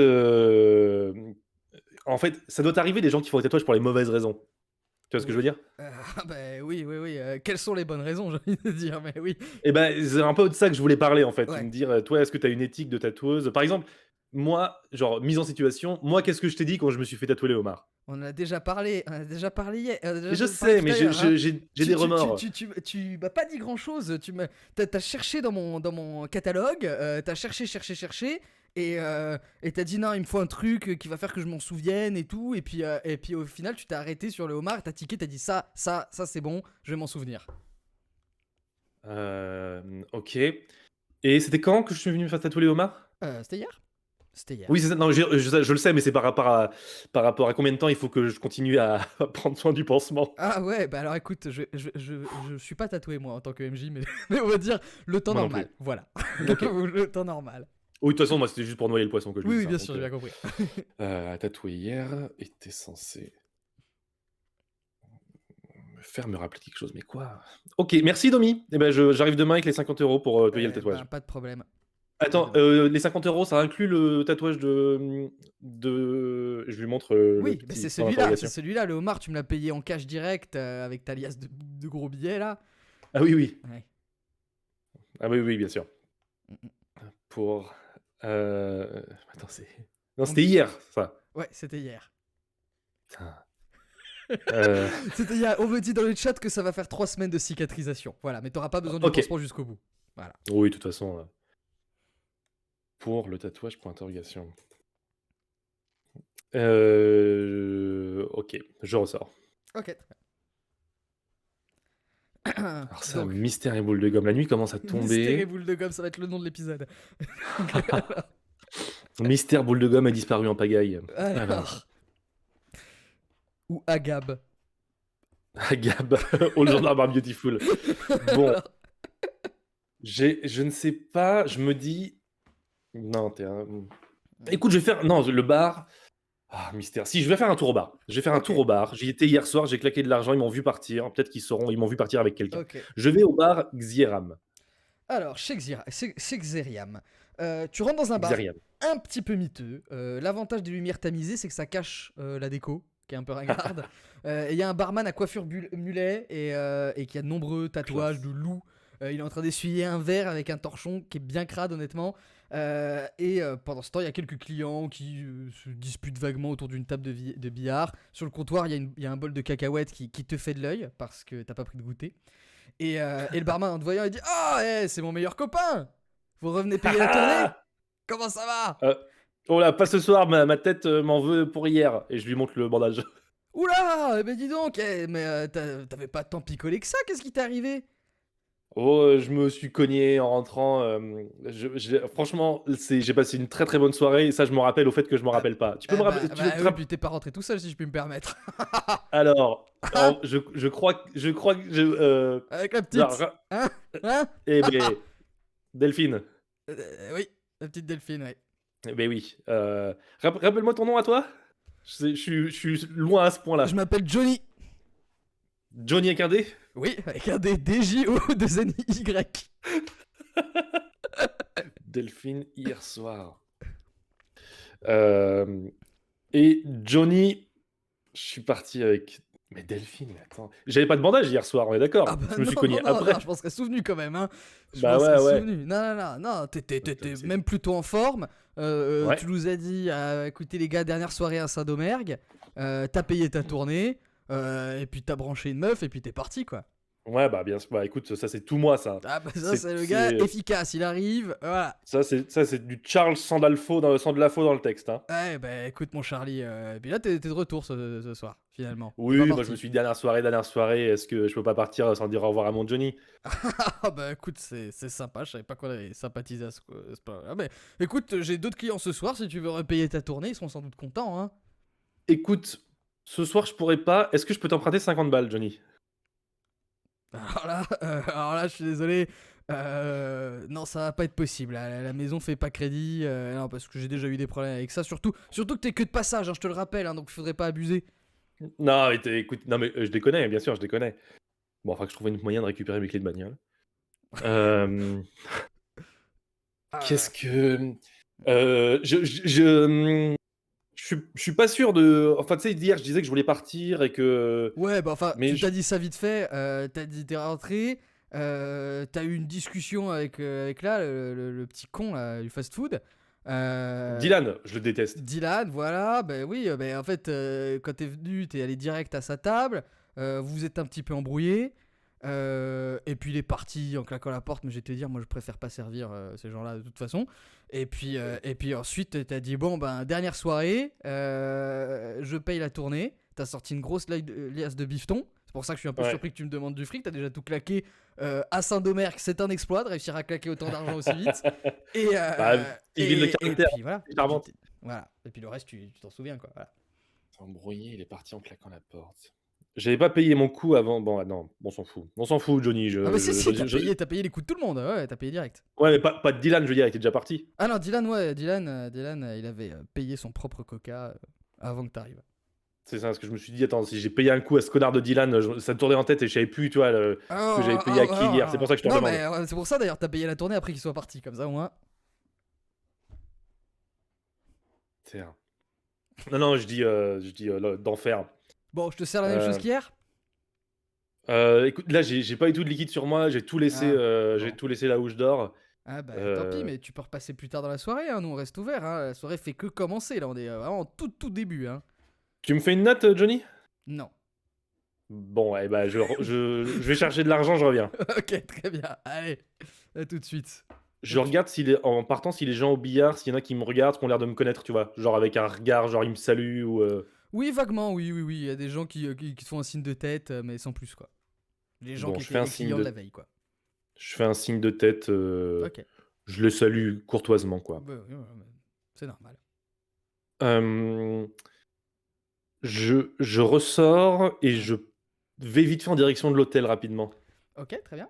en fait, ça doit arriver des gens qui font des tatouages pour les mauvaises raisons. Tu vois ce que je Oui. veux dire? Bah oui, oui, oui. Quelles sont les bonnes raisons, j'ai envie de dire, mais oui. Et ben, c'est un peu de ça que je voulais parler, en fait. Ouais. Me dire, toi, est-ce que tu as une éthique de tatoueuse? Par exemple, moi, genre, mise en situation, moi, qu'est-ce que je t'ai dit quand je me suis fait tatouer les homards? On en a déjà parlé, on en a déjà parlé hier, on en a Mais je déjà parlé sais, tout mais à l'heure, hein. j'ai des remords. Tu m'as pas dit grand chose. T'as cherché dans mon catalogue, t'as cherché, et t'as dit non, il me faut un truc qui va faire que je m'en souvienne et tout. Et puis au final, tu t'es arrêté sur le homard, t'as tiqué, t'as dit ça, c'est bon, je vais m'en souvenir. OK. Et c'était quand que je suis venu me faire tatouer les homards? C'était hier. C'était hier. Oui, c'est ça. Non, je le sais, mais c'est par rapport à combien de temps il faut que je continue à à prendre soin du pansement? Ah ouais, bah alors écoute, je suis pas tatoué moi en tant que MJ, mais, mais on va dire le temps Moi non plus. normal. Voilà. OK. Le temps normal. Oui, de toute façon, moi, c'était juste pour noyer le poisson que je Oui, dis oui, ça, bien donc sûr, j'ai bien compris. tatoué hier et tu censé me rappeler quelque chose, mais quoi? OK, merci Domi. Et ben, j'arrive demain avec les 50 € pour, payer le Ben, tatouage. pas de problème. À Attends, demain. les 50 € ça inclut le tatouage de je lui montre, le Oui, bah petit c'est point celui-là, c'est d'interrogation. celui-là. Le homard, tu me l'as payé en cash direct avec ta liasse de gros billets là. Ah oui, oui. Ouais. Ah oui, oui, bien sûr. Mm, mm. Pour, attends, non, On c'était dit... hier ça. Ouais, c'était hier. Putain. Heu, C'était hier. On me dit dans le chat que ça va faire 3 semaines de cicatrisation. Voilà, mais t'auras pas besoin du OK. pansement jusqu'au bout. Voilà. Oui, de toute façon, pour le tatouage, point d'interrogation. OK, je ressors. Ok, très bien. Alors ça, Donc, mystère et boule de gomme. La nuit commence à mystère et tomber. boule de gomme, ça va être le nom de l'épisode. Mystère boule de gomme a disparu en pagaille. Alors, Alors, ou Agab. Gab, All Gendarme are Beautiful. Bon, je ne sais pas, je me dis non, écoute, je vais faire non, le bar, mystère. Si, je vais faire un tour au bar. Je vais faire un Ok, tour au bar. J'y étais hier soir, j'ai claqué de l'argent, ils m'ont vu partir. Peut-être ils m'ont vu partir avec quelqu'un. ok. Je vais au bar Xieram. Alors, chez Xeriam, tu rentres dans un bar Xeriam. un petit peu miteux. L'avantage des lumières tamisées, c'est que ça cache la déco, qui est un peu ringarde. Il y a un barman à coiffure mulet et qui a de nombreux tatouages Classe. de loups. Il est en train d'essuyer un verre avec un torchon qui est bien crade, honnêtement. Pendant ce temps, il y a quelques clients qui se disputent vaguement autour d'une table de billard. Sur le comptoir, il y a un bol de cacahuètes qui te fait de l'œil parce que t'as pas pris de goûter. Et le barman, en te voyant, il dit: Ah, c'est mon meilleur copain! Vous revenez payer la tournée? Comment ça va? Euh, oh là, pas ce soir, ma tête m'en veut pour hier. Et je lui montre le bandage. Oula! Mais dis donc, mais t'avais pas tant picolé que ça, qu'est-ce qui t'est arrivé? Oh, je me suis cogné en rentrant. Franchement, j'ai passé une très très bonne soirée et ça, je me rappelle au fait que je me Ah, rappelle pas. Tu peux ah me bah, rappeler bah oui, puis t'es pas rentré tout seul si je puis me permettre. alors, je crois que Avec la alors, petite. Hein? Hein? eh ben, Delphine. Oui, la petite Delphine, ouais. Eh ben oui. Rappelle-moi ton nom à toi. Je suis loin à ce Je point-là. m'appelle Johnny. Johnny avec un D. Oui, avec un D, DJO de Y. Delphine hier soir. Et Johnny, je suis parti avec. Mais Delphine, mais attends. J'avais pas de bandage hier soir, on est Ah d'accord. bah Je me suis non, cogné non, après. non, je m'en serais souvenu quand même, hein. Je Bah m'en ouais, serais ouais. souvenu. Non, non, non, non, t'étais Putain, c'est- même plutôt en forme. Ouais. Tu nous as dit, écoutez les gars, dernière soirée à Saint-Domergue. T'as payé ta tournée. Et puis t'as branché une meuf et puis t'es parti, quoi. Ouais, bah bien sûr. Bah écoute, ça c'est tout moi, ça. Ah bah ça, C'est, c'est le gars c'est- efficace. Il arrive, voilà. ça c'est du Charles Sandalfo dans le texte, hein. Ouais, bah écoute, mon Charlie. Et puis là, t'es de retour ce soir, finalement. T'es pas Oui, moi je me parti. suis dit dernière soirée, est-ce que je peux pas partir sans dire au revoir à mon Johnny? Ah bah écoute, c'est sympa, je savais pas qu'on avait sympathisé à ce point-là. Mais écoute, j'ai d'autres clients ce soir, si tu veux repayer ta tournée, ils seront sans doute contents, hein. Écoute, ce soir je pourrais pas. Est-ce que je peux t'emprunter 50 balles, Johnny? Alors là, je suis désolé. Non, ça va pas être possible. La maison fait pas crédit. Non, parce que j'ai déjà eu des problèmes avec ça. Surtout que t'es que de passage, hein, je te le rappelle, hein, donc il faudrait pas abuser. Non, mais écoute, non mais je déconne, bien sûr, je déconne. Bon, enfin que je trouve un moyen de récupérer mes clés de bagnole. Euh, Qu'est-ce Ah, que. Je suis pas sûr de. Enfin, tu sais, hier, je disais que je voulais partir et que. ouais, bah enfin, Mais tu t'as dit ça vite fait. T'as dit t'es rentré. T'as eu une discussion avec là, le petit con là, du fast-food. Dylan, je le déteste. Dylan, voilà, ben oui, en fait, quand t'es venu, t'es allé direct à sa table, vous vous êtes un petit peu embrouillé, et puis il est parti en claquant la porte, mais je vais te dire, moi je préfère pas servir ces gens-là de toute façon. Et puis ensuite, t'as dit, bon, ben, dernière soirée, je paye la tournée, t'as sorti une grosse liasse de bifton, c'est pour ça que je suis un peu Ouais. surpris que tu me demandes du fric, t'as déjà tout claqué à Saint-Domergue, c'est un exploit de réussir à claquer autant d'argent aussi vite. Et, Bah, petite ville de et caractère, puis voilà. c'est charmante. Voilà. Et puis le reste, tu t'en souviens, quoi. Voilà. C'est embrouillé, il est parti en claquant la porte. J'avais pas payé mon coup avant. Bon, ah non, on s'en fout. On s'en fout, Johnny. Ah bah si, t'as payé les coups de tout le monde. Ouais, t'as payé direct. Ouais, mais pas de Dylan, je veux dire, il était déjà parti. Ah non, Dylan, ouais, Dylan, il avait payé son propre coca avant que t'arrives. C'est ça, parce que je me suis dit, attends, si j'ai payé un coup à ce connard de Dylan, ça me tournait en tête et je savais plus, tu vois, ce que j'avais payé à qui hier. C'est pour ça que je te Non, redemande. mais c'est pour ça d'ailleurs, t'as payé la tournée après qu'il soit parti, comme ça au moins. Tiens. Non, je dis d'enfer. Bon, je te sers la même chose Euh, qu'hier. Écoute, là, j'ai pas eu tout de liquide sur moi, j'ai tout laissé, j'ai Bon. tout laissé là où je dors. Ah bah tant pis, Euh, mais tu peux repasser plus tard dans la soirée, hein. Nous on reste ouvert, hein. La soirée fait que commencer, là, on est vraiment en tout début, hein. Tu me fais une note, Johnny? Non. Bon, ouais, bah, je vais chercher de l'argent, je reviens. Ok, très bien. Allez, à tout de suite. Je regarde en partant si les gens au billard, s'il y en a qui me regardent, qui ont l'air de me connaître, tu vois. Genre avec un regard, genre ils me saluent ou. Oui, vaguement, oui. Il y a des gens qui te font un signe de tête, mais sans plus, quoi. Les gens Bon, qui je étaient fais un les signe clients de de, la veille, quoi. je fais un signe de tête. Ok. Je le salue courtoisement, quoi. Bah, oui, ouais, c'est normal. Euh, je ressors et je vais vite fait en direction de l'hôtel rapidement. Ok, très bien.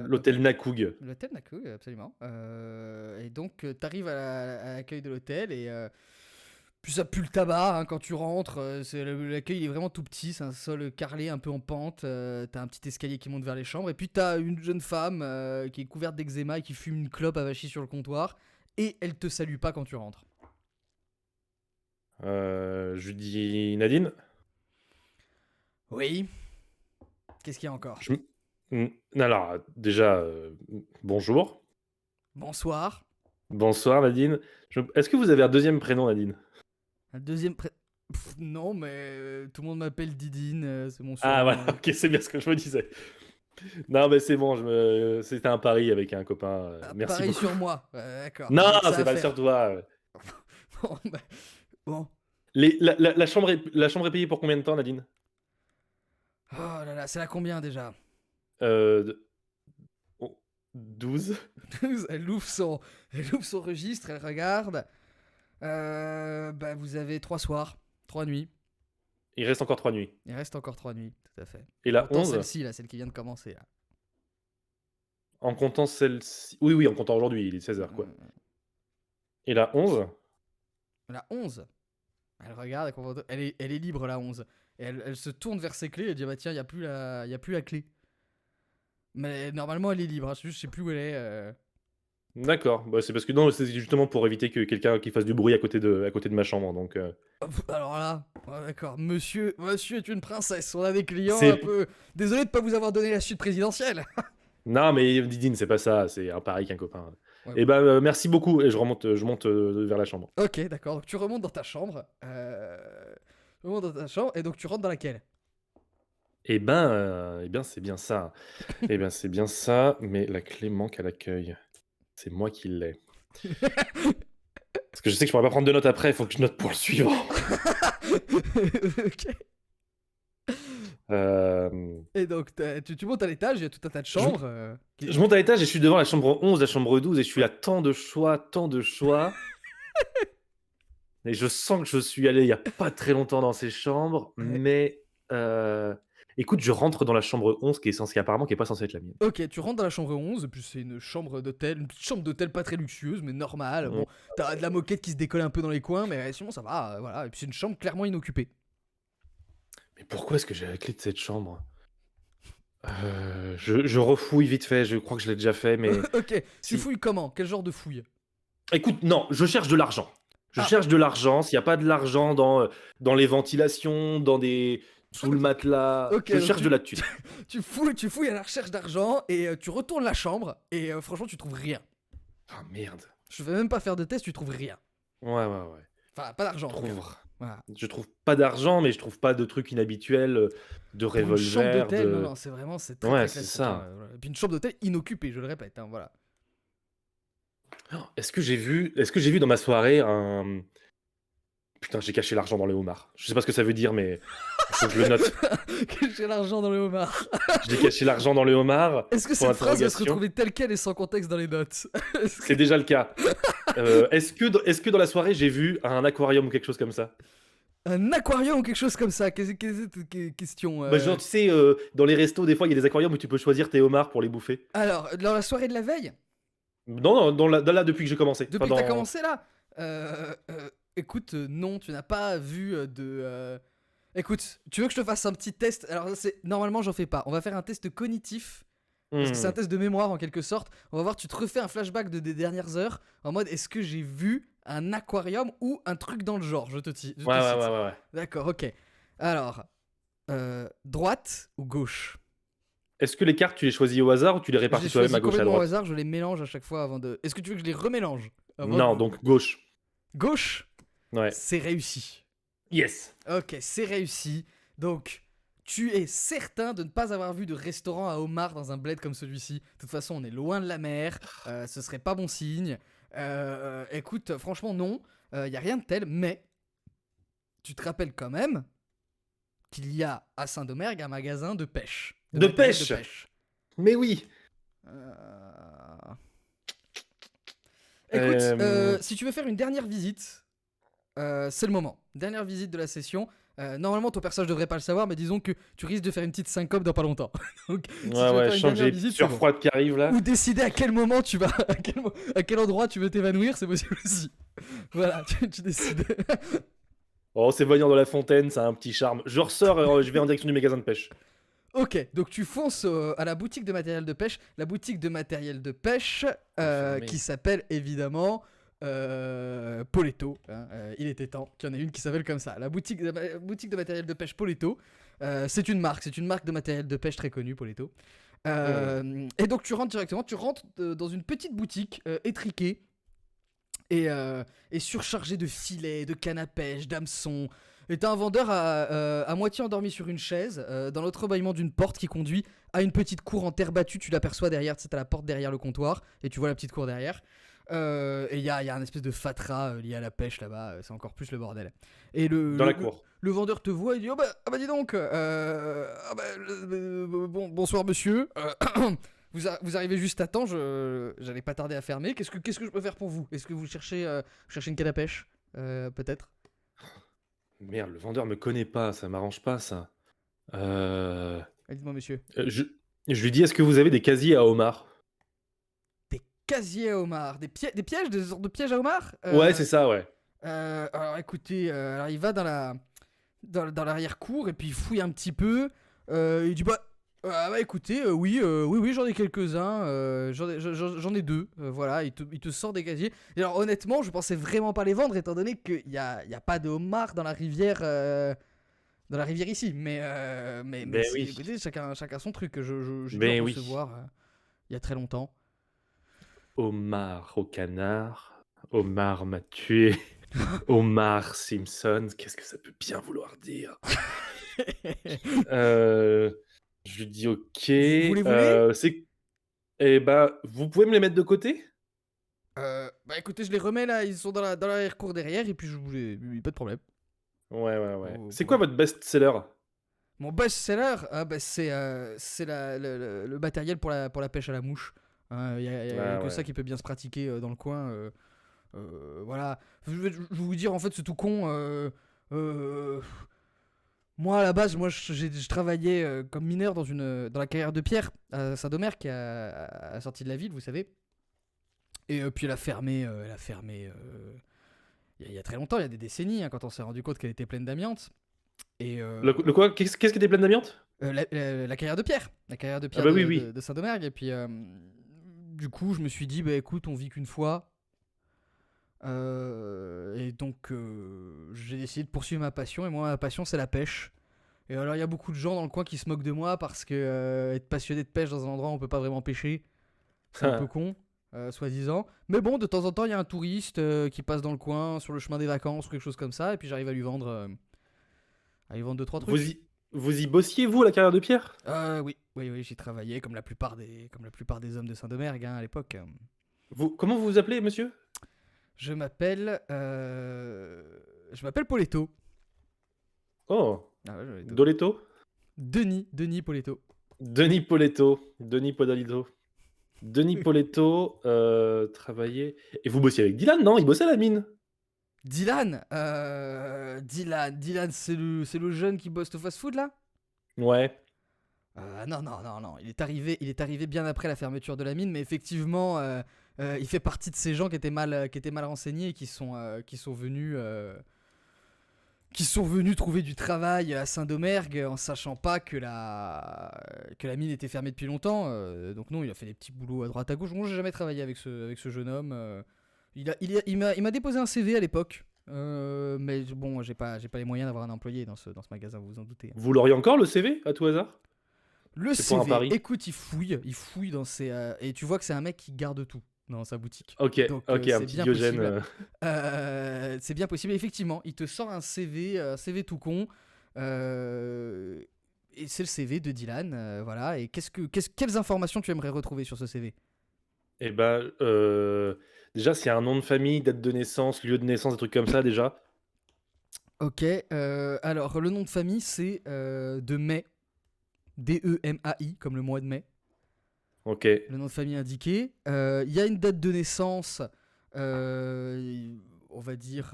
L'hôtel Nakoug. L'hôtel Naku, absolument. Et donc, t'arrives à l'accueil de l'hôtel et puis ça pue le tabac hein, quand tu rentres. L'accueil il est vraiment tout petit, c'est un sol carrelé un peu en pente. T'as un petit escalier qui monte vers les chambres et puis t'as une jeune femme qui est couverte d'eczéma et qui fume une clope avachie sur le comptoir et elle te salue pas quand tu rentres. Je lui dis Nadine. Oui. Qu'est-ce qu'il y a encore? Alors, déjà, bonjour. Bonsoir. Bonsoir Nadine. Est-ce que vous avez un deuxième prénom, Nadine? Un deuxième non, mais tout le monde m'appelle Didine, c'est mon Ah surnom. voilà, ok, c'est bien ce que je me disais. Non, mais c'est bon, c'était un pari avec un copain. Merci Pareil beaucoup. sur moi. D'accord, Non, j'ai que ça c'est à pas sur faire. toi. Bon, bah, bon. La chambre est payée pour combien de temps, Nadine? Oh là là, c'est la combien déjà? Euh, oh, 12. Elle ouvre son registre, elle regarde. Bah, vous avez 3 soirs, 3 nuits. Il reste encore 3 nuits. Il reste encore 3 nuits, tout à fait. Et En la comptant 11, celle-ci, là, celle qui vient de commencer. Là. en comptant celle-ci. Oui, oui, en comptant aujourd'hui, il est 16h, quoi. Et la 11, La 11. Elle regarde, elle est libre, la 11. Et elle se tourne vers ses clés et dit, bah tiens, il n'y a plus la clé. Mais normalement, elle est libre, hein, je sais plus où elle est. d'accord. Bah, c'est parce que non, c'est justement pour éviter que quelqu'un qui fasse du bruit à côté de ma chambre. Donc, Alors là, ouais, d'accord, monsieur est une princesse, on a des clients un c'est. peu... Désolé de pas vous avoir donné la suite présidentielle. Non, mais Didine, c'est pas ça. C'est un pari qu'un copain. Ouais, Et bon. ben, merci beaucoup. Et je monte vers la chambre. Ok, d'accord, donc tu remontes dans ta chambre. Tu remontes dans ta chambre, et donc tu rentres dans laquelle? Eh bien, c'est bien ça. Eh bien, c'est bien ça. Mais la clé manque à l'accueil. C'est moi qui l'ai. Parce que je sais que je pourrais pas prendre de notes après. Il faut que je note pour le suivant. Ok. Euh, Et donc tu montes à l'étage, il y a tout un tas de je, chambres. je monte à l'étage et je suis devant la chambre 11, la chambre 12, et je suis à tant de choix, tant de choix. Et je sens que je suis allé il y a pas très longtemps dans ces chambres, Ouais. mais écoute, je rentre dans la chambre 11 apparemment qui est pas censée être la mienne. Ok, tu rentres dans la chambre 11, et puis c'est une chambre d'hôtel, une petite chambre d'hôtel pas très luxueuse, mais normale. Mmh. Bon, t'as de la moquette qui se décolle un peu dans les coins, mais sinon ça va, voilà. Et puis c'est une chambre clairement inoccupée. Mais pourquoi est-ce que j'ai la clé de cette chambre? Je refouille vite fait, je crois que je l'ai déjà fait, mais Ok, tu si. fouilles comment? Quel genre de fouille? Écoute, non, je cherche de l'argent. Je Ah, cherche de l'argent. S'il y a pas de l'argent dans les ventilations, sous le ok, matelas, ok, je donc cherche de la thune. tu fouilles à la recherche d'argent, et tu retournes la chambre, et franchement tu trouves rien. Ah merde. Je vais même pas faire de test, tu trouves rien. Ouais, ouais, ouais. Enfin, pas d'argent Je en tout cas. trouve Voilà. je trouve pas d'argent, mais je trouve pas de trucs inhabituels, de Pour une chambre revolver, d'hôtel, non, de non, c'est très ouais, très c'est classique, hein. ça. Voilà. Et puis une chambre d'hôtel inoccupée, je le répète, hein, voilà. Oh, est-ce que j'ai vu dans ma soirée un putain, j'ai caché l'argent dans le homard. Je sais pas ce que ça veut dire, mais il faut que je le note. J'ai l'argent dans le homard. J'ai caché l'argent dans le homard, Est-ce que point cette phrase va se d'interrogation. retrouver telle quelle et sans contexte dans les notes? C'est déjà le cas. Est-ce que dans la soirée, j'ai vu un aquarium ou quelque chose comme ça? Un aquarium ou quelque chose comme ça? Quelle est cette question? Bah, genre, tu sais, dans les restos, des fois, il y a des aquariums où tu peux choisir tes homards pour les bouffer. Alors, dans la soirée de la veille, Non, non, là, depuis que j'ai commencé. Enfin, depuis que t'as commencé là, écoute, non, tu n'as pas vu de. Écoute, tu veux que je te fasse un petit test? Alors, normalement, j'en fais pas. On va faire un test cognitif. Parce que c'est un Hmm. test de mémoire en quelque sorte. On va voir, tu te refais un flashback des dernières heures en mode est-ce que j'ai vu un aquarium ou un truc dans le genre? Je te Ouais, ouais, cite. ouais, ouais, ouais. D'accord, ok. Alors, droite ou gauche? Est-ce que les cartes, tu les choisis au hasard ou tu les Je les répartis toi-même choisis à gauche à complètement au droite? hasard, je les mélange à chaque fois avant de. Est-ce que tu veux que je les remélange avant Non, de... donc gauche. Gauche, Ouais. c'est réussi. Yes. Ok, c'est réussi. Donc, tu es certain de ne pas avoir vu de restaurant à homard dans un bled comme celui-ci. De toute façon, on est loin de la mer. Ce serait pas bon signe. Écoute, franchement, non. Y a rien de tel, mais tu te rappelles quand même qu'il y a à Saint-Domergue un magasin de pêche. De matériel pêche. de pêche. Mais oui. Euh, Écoute, si tu veux faire une dernière visite, c'est le moment. Dernière visite de la session. Normalement, ton personnage devrait pas le savoir, mais disons que tu risques de faire une petite syncope dans pas longtemps. Donc, si tu Ouais, veux ouais, faire je une sens que dernière j'ai visite, c'est sueur bon. froide qui arrive là. Ou décider à quel moment tu vas, à quel endroit tu veux t'évanouir, c'est possible aussi. Voilà, tu décides. Oh, c'est voyant dans la fontaine, ça a un petit charme. Je ressors et je vais en direction du magasin de pêche. Ok, donc tu fonces à la boutique de matériel de pêche. La boutique de matériel de pêche Fermé. qui s'appelle évidemment Poletto. Hein, il était temps qu'il y en ait une qui s'appelle comme ça. La boutique de matériel de pêche Poletto. C'est une marque de matériel de pêche très connue, Poletto. Et donc tu rentres directement, dans une petite boutique étriquée et surchargée de filets, de cannes à pêche, d'hameçons. Et t'as un vendeur à moitié endormi sur une chaise, dans l'entrebâillement d'une porte qui conduit à une petite cour en terre battue. Tu l'aperçois derrière, tu sais, t'as la porte derrière le comptoir, et tu vois la petite cour derrière. Et il y a un espèce de fatras lié à la pêche là-bas, c'est encore plus le bordel. Et Dans la cour. le vendeur te voit et dit: ah bah dis donc, bonsoir monsieur, vous arrivez juste à temps, j'allais pas tarder à fermer. Qu'est-ce que je peux faire pour vous? Est-ce que vous cherchez une canne à pêche, peut-être? Merde, le vendeur me connaît pas, ça m'arrange pas ça. Euh, Dites-moi monsieur. je, je lui dis, est-ce que vous avez des casiers à homard? Des casiers à homard, des pièges, des sortes de pièges à homard. Ouais, c'est ça, ouais. Alors écoutez, alors il va dans l'arrière-cour et puis il fouille un petit peu. Il dit: bah écoutez, oui, j'en ai quelques-uns. J'en ai deux. Voilà, il te sort des casiers. Et alors honnêtement, je pensais vraiment pas les vendre étant donné qu'il y a pas de homard dans la rivière. Dans la rivière ici. Mais Ben oui, écoutez, chacun son truc. J'ai dû en ben oui. recevoir il y a très longtemps. Homard au canard, Homard m'a tué, Homard Simpson, qu'est-ce que ça peut bien vouloir dire? Euh, je lui dis ok, Vous les voulez? c'est... Eh bah, vous pouvez me les mettre de côté? Bah écoutez, je les remets là, ils sont dans l'arrière-cour derrière et puis pas de problème. Ouais, ouais, ouais. Vous C'est quoi pouvez. votre best-seller? Mon best-seller, bah c'est le matériel pour la pêche à la mouche. Y a Ah que ça ouais. qui peut bien se pratiquer dans le coin. Voilà. Je vais vous dire, en fait, c'est tout con. Euh, Moi, à la base, je travaillais comme mineur dans la carrière de pierre à Saint-Domer, qui est à la sortie de la ville, vous savez. Et puis elle a fermé il y a très longtemps, il y a des décennies, hein, quand on s'est rendu compte qu'elle était pleine d'amiante. Et Le quoi? Qu'est-ce qui était plein d'amiante? la carrière de pierre, Ah bah oui, oui. de Saint-Domergue. Et puis, du coup, je me suis dit: bah écoute, on vit qu'une fois. Et donc, j'ai décidé de poursuivre ma passion. Et moi, ma passion, c'est la pêche. Et alors, il y a beaucoup de gens dans le coin qui se moquent de moi parce que être passionné de pêche dans un endroit où on peut pas vraiment pêcher, c'est un peu con, soi-disant. Mais bon, de temps en temps, il y a un touriste qui passe dans le coin sur le chemin des vacances ou quelque chose comme ça. Et puis, j'arrive à lui vendre deux, trois Vous trucs. y, vous y bossiez, vous, à la carrière de pierre? Oui, j'y travaillais comme la plupart des hommes de Saint-Domergue, hein, à l'époque. Comment vous vous appelez, monsieur? Je m'appelle. Je m'appelle Poletto. Oh, Ah ouais, Poletto. Doletto? Denis Poletto. Denis Poletto. Denis Podalito. Denis Poletto travaillait... Et vous bossiez avec Dylan, non? Il bossait à la mine. Dylan, c'est le jeune qui bosse au fast-food là? Ouais. Non. Il est arrivé bien après la fermeture de la mine, mais effectivement, il fait partie de ces gens qui étaient mal renseignés et qui sont venus trouver du travail à Saint-Domergue en sachant pas que la mine était fermée depuis longtemps. Donc non, il a fait des petits boulots à droite à gauche. Moi, j'ai jamais travaillé avec ce jeune homme. Il m'a déposé un CV à l'époque. Mais bon, j'ai pas les moyens d'avoir un employé dans ce magasin, vous vous en doutez. Vous l'auriez encore, le CV, à tout hasard? Le C'est pour un CV, pari. écoute, il fouille dans ses... et tu vois que c'est un mec qui garde tout dans sa boutique. Ok, Donc ok, un c'est petit bien Diogène. possible. C'est bien possible. Effectivement, il te sort un CV tout con. Et c'est le CV de Dylan. Voilà. Et quelles informations tu aimerais retrouver sur ce CV? Eh ben, déjà, s'il y a un nom de famille, date de naissance, lieu de naissance, des trucs comme ça, déjà. Ok. Alors, le nom de famille, c'est de mai. Demai, comme le mois de mai. Ok. Le nom de famille indiqué. Il y a une date de naissance, on va dire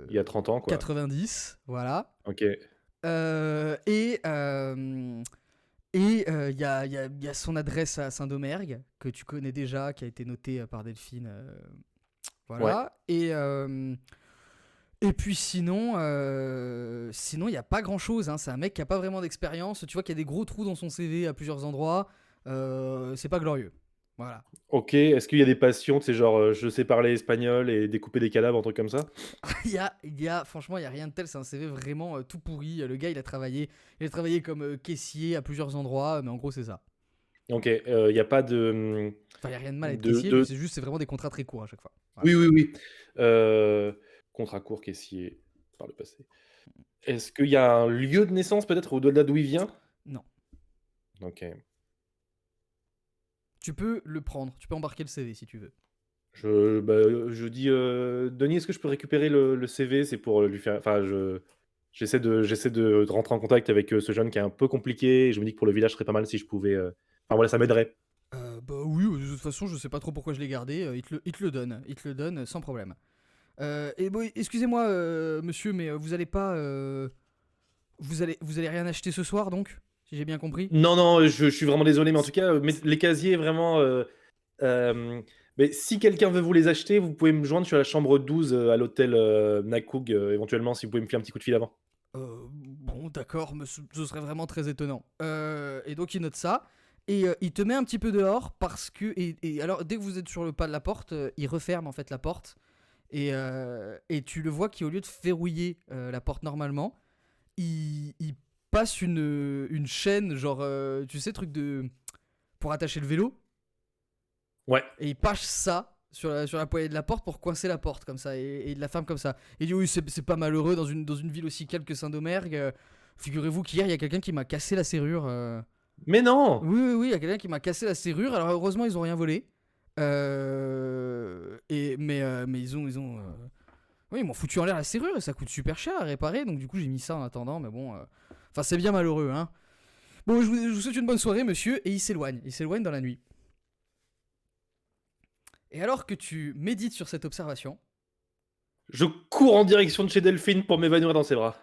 Il y a 30 ans, quoi. 90, voilà. Ok. Il y a son adresse à Saint-Domergue, que tu connais déjà, qui a été notée par Delphine. Ouais. Voilà. Et puis sinon, il n'y a pas grand-chose, hein. C'est un mec qui a pas vraiment d'expérience. Tu vois qu'il y a des gros trous dans son CV à plusieurs endroits. C'est pas glorieux. Voilà. Ok. Est-ce qu'il y a des passions, tu sais, genre, je sais parler espagnol et découper des cadavres, un truc comme ça? Franchement, il y a rien de tel. C'est un CV vraiment tout pourri. Le gars, il a travaillé comme caissier à plusieurs endroits, mais en gros, c'est ça. OK, il y a pas de, Enfin, il n'y a rien de mal à être de caissier, de c'est vraiment des contrats très courts à chaque fois. Voilà. oui, oui, oui, contrat court caissier par le passé. Est-ce qu'il y a un lieu de naissance peut-être au-delà d'où il vient? Non. OK. Tu peux le prendre, tu peux embarquer le CV si tu veux. Je dis, «Denis, est-ce que je peux récupérer le CV?» C'est pour, lui faire enfin j'essaie de rentrer en contact avec, ce jeune qui est un peu compliqué et je me dis que pour le village, ce serait pas mal si je pouvais, enfin voilà, ça m'aiderait. Bah oui, de toute façon, je sais pas trop pourquoi je l'ai gardé, il te le donne sans problème. Et bon, excusez-moi, monsieur, mais vous allez pas. Vous allez rien acheter ce soir donc? Si j'ai bien compris? Non, non, je suis vraiment désolé, mais en tout C'est- cas, mais c'est- les casiers vraiment, mais si quelqu'un veut vous les acheter, vous pouvez me joindre, je suis à la chambre 12, à l'hôtel, Nakug, éventuellement si vous pouvez me filer un petit coup de fil avant. Bon, d'accord, mais ce serait vraiment très étonnant. Et donc il note ça. Et il te met un petit peu dehors parce que. Et alors, dès que vous êtes sur le pas de la porte, il referme en fait la porte. Et tu le vois qui, au lieu de verrouiller la porte normalement, il passe une chaîne, genre, tu sais, truc de. Pour attacher le vélo. Ouais. Et il passe ça sur la poignée de la porte pour coincer la porte comme ça. Et il la ferme comme ça. Et il dit oui, c'est pas malheureux dans une ville aussi calme que Saint-Domergue. Figurez-vous qu'hier, il y a quelqu'un qui m'a cassé la serrure. Mais non! Oui, oui, oui, il y a quelqu'un qui m'a cassé la serrure. Alors heureusement, ils ont rien volé. Mais oui, ils m'ont foutu en l'air la serrure et ça coûte super cher à réparer. Donc du coup, j'ai mis ça en attendant. Mais bon, enfin, c'est bien malheureux, hein. Bon, je vous souhaite une bonne soirée, monsieur. Et il s'éloigne. Il s'éloigne dans la nuit. Et alors que tu médites sur cette observation, Je cours en direction de chez Delphine pour m'évanouir dans ses bras.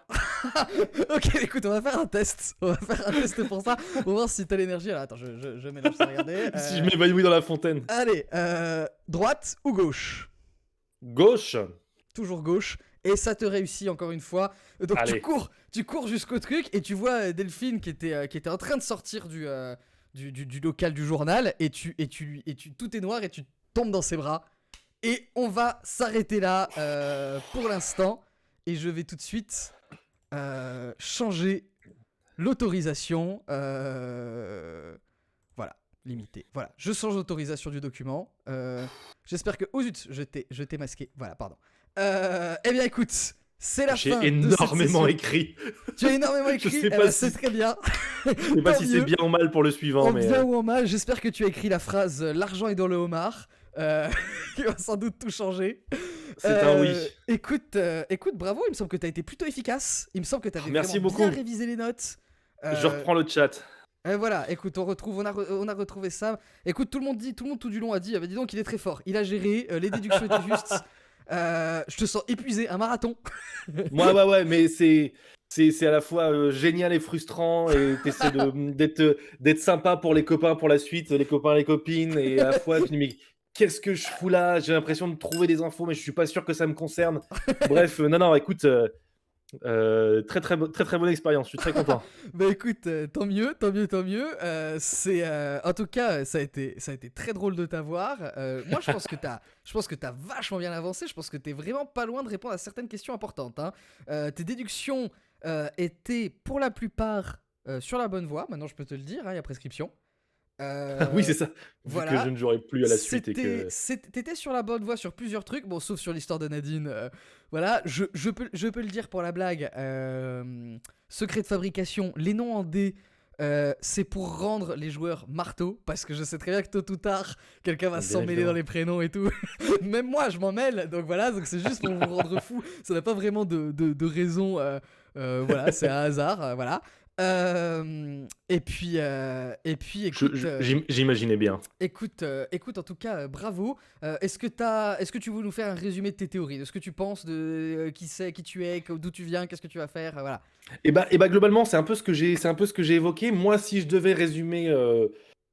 ok, écoute, on va faire un test. On va faire un test pour ça. On va voir si t'as l'énergie. Alors attends, je mélange ça, regardez. Si je m'évanouis dans la fontaine. Allez, droite ou gauche? Gauche. Toujours gauche. Et ça te réussit encore une fois. Donc Allez. tu cours jusqu'au truc et tu vois Delphine qui était en train de sortir du local du journal tout est noir et tu tombes dans ses bras. Et on va s'arrêter là pour l'instant. Et je vais tout de suite changer l'autorisation. Voilà, limité. Voilà, je change l'autorisation du document. J'espère que. Oh zut, je t'ai masqué. Voilà, pardon. Eh bien, écoute, c'est la J'ai fin de cette énormément session. écrit. Tu as énormément Je écrit, sais eh pas ben, si, c'est très bien. je sais pas Tant si c'est mieux. bien ou mal pour le suivant, En mais bien ou en mal, j'espère que tu as écrit la phrase l'argent est dans le homard, qui va sans doute tout changer. c'est un oui. Écoute, bravo, il me semble que tu as été plutôt efficace. Il me semble que tu avais Merci vraiment beaucoup. bien révisé les notes. Je reprends le chat. Voilà, écoute, on a retrouvé ça. Écoute, tout le monde tout du long a dit, dis donc, il est très fort. Il a géré, les déductions étaient justes. Je te sens épuisé, un marathon. Ouais, mais c'est à la fois génial et frustrant et t'essaies d'être sympa pour les copains pour la suite, les copains, les copines, et à la fois tu dis mais qu'est-ce que je fous là? J'ai l'impression de trouver des infos, mais je suis pas sûr que ça me concerne. Bref, non, écoute, très bonne expérience, je suis très content. Bah écoute, tant mieux, tant mieux, tant mieux. En tout cas, ça a été très drôle de t'avoir. Moi, je pense que t'as vachement bien avancé. Je pense que t'es vraiment pas loin de répondre à certaines questions importantes, hein. Tes déductions étaient pour la plupart sur la bonne voie. Maintenant, je peux te le dire, hein, il y a prescription. Oui, Euh, c'est ça. Vu que je voilà. ne jouerai plus à la suite et que T'étais sur la bonne voie sur plusieurs trucs, bon, sauf sur l'histoire de Nadine. Voilà, je peux le dire pour la blague. Secret de fabrication, les noms en D, c'est pour rendre les joueurs marteaux, parce que je sais très bien que tôt ou tard, quelqu'un va bien s'en mêler dans évidemment. les prénoms et tout. Même moi, je m'en mêle, donc voilà, donc c'est juste pour vous rendre fou. Ça n'a pas vraiment de raison. Voilà, c'est un hasard, voilà. Écoute, J'imaginais bien. écoute, en tout cas, bravo. Est-ce que tu veux nous faire un résumé de tes théories, de ce que tu penses, de qui c'est, qui tu es, d'où tu viens, qu'est-ce que tu vas faire, voilà. Et bah globalement, c'est un peu ce que j'ai évoqué. Moi, si je devais résumer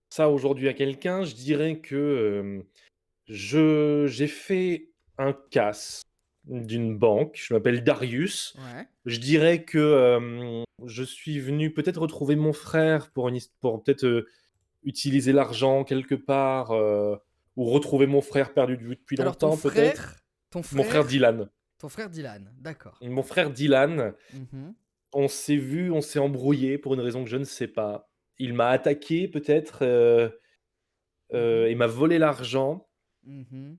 ça aujourd'hui à quelqu'un, je dirais que j'ai fait un casse d'une banque. Je m'appelle Darius. Ouais. Je dirais que je suis venu peut-être retrouver mon frère pour peut-être utiliser l'argent quelque part, ou retrouver mon frère perdu de vue depuis Alors longtemps, peut-être. ton Mon frère frère, Dylan. ton frère Dylan, d'accord. Mon frère Dylan, Mhm. on s'est embrouillé pour une raison que je ne sais pas. il m'a attaqué peut-être, Mhm. il m'a volé l'argent. Mhm.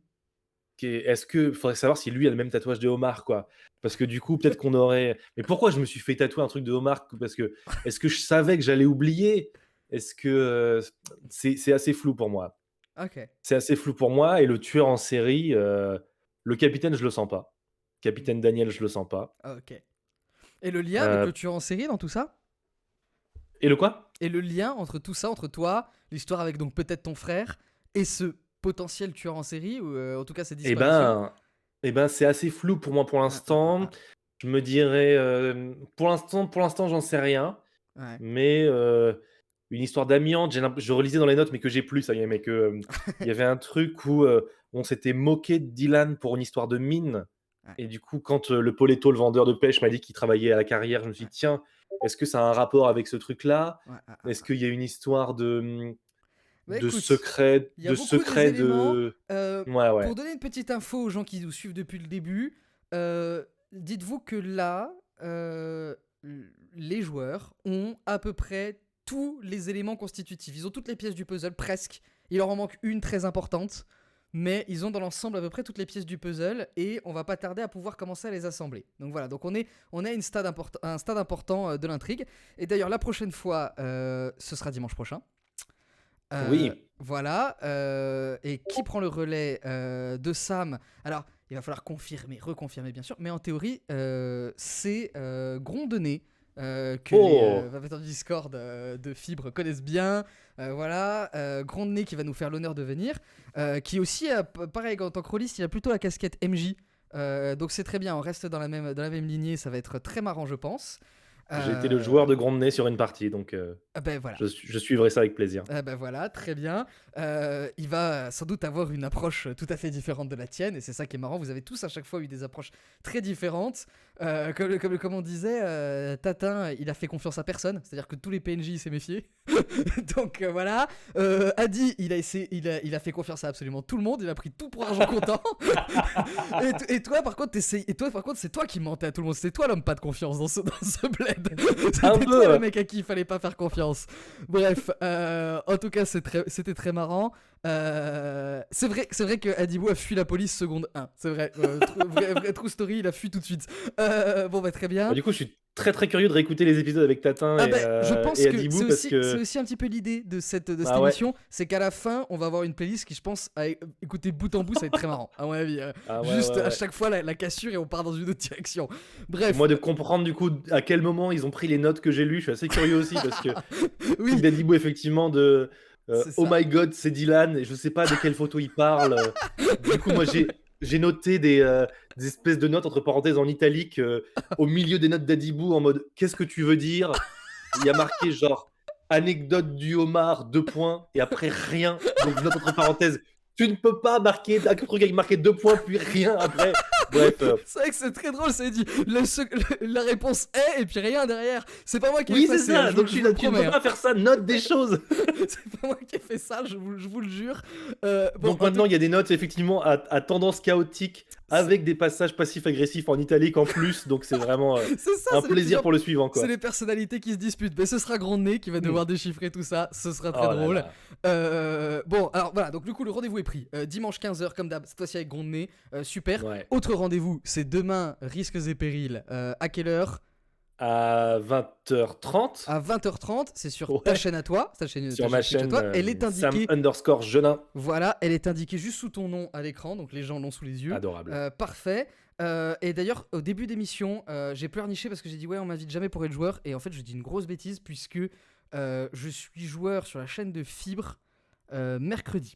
Est-ce que faudrait savoir si lui a le même tatouage de homard, quoi? Parce que du coup, peut-être qu'on aurait mais pourquoi je me suis fait tatouer un truc de homard? Parce que est-ce que je savais que j'allais oublier? Est-ce que, c'est assez flou pour moi. Ok. C'est assez flou pour moi et le tueur en série, le capitaine, je le sens pas. Capitaine Daniel, je le sens pas. Ok. Et le lien avec Heu le tueur en série dans tout ça? et le quoi? Et le lien entre tout ça, entre toi, l'histoire avec donc peut-être ton frère, et ce potentiel tueur en série, ou en tout cas ses Eh disparitions? ben c'est assez flou pour moi pour Ah, ah, ah, l'instant. ah. Je me dirais, pour l'instant, j'en sais rien. Ouais. Mais une histoire d'amiante, je relisais dans les notes, mais que j'ai plus, ça y est, mais que, il y avait un truc où, on s'était moqué de Dylan pour une histoire de mine Ouais. et du coup, quand, le Poletto, le vendeur de pêche, m'a dit qu'il travaillait à la carrière, je me suis Ouais. dit: «Tiens, est-ce que ça a un rapport avec ce truc-là? Ouais, Est-ce qu'il y a une histoire de, Bah écoute, il y a de beaucoup des secret éléments. de» ouais, Pour ouais. donner une petite info aux gens qui nous suivent depuis le début, dites-vous que là, les joueurs ont à peu près tous les éléments constitutifs. Ils ont toutes les pièces du puzzle, presque. Il leur en manque une très importante, mais ils ont dans l'ensemble à peu près toutes les pièces du puzzle et on va pas tarder à pouvoir commencer à les assembler. Donc voilà, donc on est à un stade important de l'intrigue. Et d'ailleurs, la prochaine fois, ce sera dimanche prochain. Oui, Voilà. Et qui prend le relais de Sam? Alors, il va falloir confirmer, reconfirmer bien sûr, mais en théorie, c'est Grondonnet. Que les oh! papeteries du Discord de Fibre connaissent bien. Voilà. Grondonnet qui va nous faire l'honneur de venir. Qui aussi, pareil, en tant que rôliste, il a plutôt la casquette MJ. Donc c'est très bien, on reste dans la même lignée, ça va être très marrant, je pense. J'ai été le joueur Euh, de Grondnay sur une partie, donc ben voilà. je suivrai ça avec plaisir. Ah bah voilà, très bien. Il va sans doute avoir une approche tout à fait différente de la tienne, et c'est ça qui est marrant. Vous avez tous à chaque fois eu des approches très différentes. Comme on disait, Tatin, il a fait confiance à personne, c'est-à-dire que tous les PNJ, il s'est méfié. Donc voilà. Adi, il a fait confiance à absolument tout le monde, il a pris tout pour argent comptant. Et toi, par contre, c'est toi qui mentais à tout le monde. C'était toi l'homme pas de confiance dans ce bled. Un C'était toi peu, le mec à qui il fallait pas faire confiance. Bref, en tout cas, c'était très marrant. C'est vrai que Adibou a fui la police seconde 1. C'est vrai. Vrai true story, il a fui tout de suite. Bon, bah, très bah, bien. du coup, je suis très, très curieux de réécouter les épisodes avec Tatin Ah ben, je pense et que Adibou parce c'est que aussi un petit peu l'idée de cette ah ouais, émission, c'est qu'à la fin, on va avoir une playlist qui, je pense, à écouter bout en bout, ça va être très marrant, à mon avis. ah ouais, Juste ouais, à ouais. chaque fois, la cassure et on part dans une autre direction. Et Bref, moi de comprendre du coup à quel moment ils ont pris les notes que j'ai lues, je suis assez curieux aussi parce que le truc oui, d'Adibou effectivement de, c'est «Oh ça. my god, c'est Dylan» et je sais pas de quelle photo il parle, Du coup, moi j'ai noté des espèces de notes entre parenthèses en italique, au milieu des notes d'Adibou en mode: «Qu'est-ce que tu veux dire?» Il y a marqué genre: «Anecdote du homard, 2 points» et après rien, donc note entre parenthèses. Tu ne peux pas marquer un truc avec marqué 2 points puis rien après. Bref, C'est vrai que c'est très drôle, c'est dit. La réponse est, et puis rien derrière. C'est pas moi qui ai oui, c'est effacé, hein, ça, donc je vous le tu ne peux promets, hein. pas faire ça, note des choses. C'est pas moi qui ai fait ça, je vous le jure. Bon, Donc maintenant, il y a des notes effectivement à tendance chaotique c'est avec des passages passifs-agressifs en italique en plus, donc c'est vraiment, c'est ça, un plaisir pour le suivant, c'est quoi. les personnalités qui se disputent. Mais ce sera Grondnay qui va Mmh. devoir déchiffrer tout ça. Ce sera très Oh là drôle. là. Bon, alors voilà, donc du coup, le rendez-vous est pris. Dimanche 15h, comme d'hab, cette fois-ci avec Grondnay. Super. Ouais. Autre rendez-vous, c'est demain, Risques et Périls. À quelle heure? À 20h30, À 20h30. C'est sur ta ouais, chaîne à toi. Ta chaîne sur ma Twitch à chaîne, toi. Elle est indiquée. Sam_Jeunin. Voilà, elle est indiquée juste sous ton nom à l'écran, donc les gens l'ont sous les yeux. Adorable. Parfait. Et d'ailleurs, au début d'émission, j'ai pleurniché parce que j'ai dit ouais, on m'invite jamais pour être joueur. Et en fait, je dis une grosse bêtise puisque je suis joueur sur la chaîne de Fibre mercredi.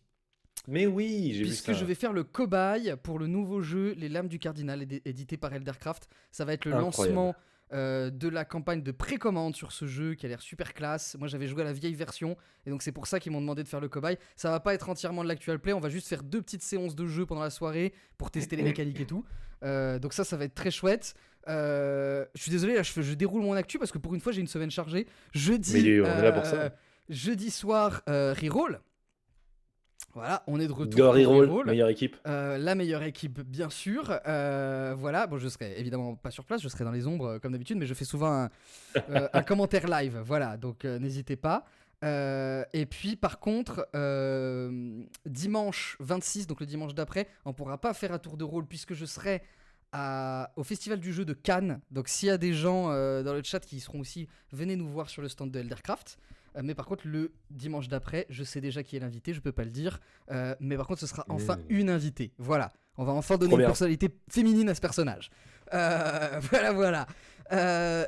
Mais oui, j'ai vu Puisque ça. je vais faire le cobaye pour le nouveau jeu Les Lames du Cardinal, édité par Eldercraft. Ça va être le lancement Incroyable. de la campagne de précommande sur ce jeu qui a l'air super classe. Moi j'avais joué à la vieille version et donc c'est pour ça qu'ils m'ont demandé de faire le cobaye. Ça va pas être entièrement de l'actual play, on va juste faire 2 petites séances de jeu pendant la soirée pour tester les mécaniques et tout. Donc ça va être très chouette. Je suis désolé, là je déroule mon actu parce que pour une fois j'ai une semaine chargée. Mais on est là pour ça. Jeudi soir, Reroll. Voilà, on est de retour Go pour Reroll, Reroll. meilleure équipe. La meilleure équipe, bien sûr. Voilà, bon, je serai évidemment pas sur place, je serai dans les ombres comme d'habitude, mais je fais souvent un commentaire live. Voilà, donc n'hésitez pas. Et puis par contre, dimanche 26, donc le dimanche d'après, on pourra pas faire un tour de rôle puisque je serai au Festival du jeu de Cannes. Donc s'il y a des gens dans le chat qui seront aussi, venez nous voir sur le stand de Eldercraft. Mais par contre, le dimanche d'après, je sais déjà qui est l'invité, je peux pas le dire. Mais par contre, ce sera enfin une invitée. Voilà, on va enfin donner une personnalité féminine à ce personnage. Voilà.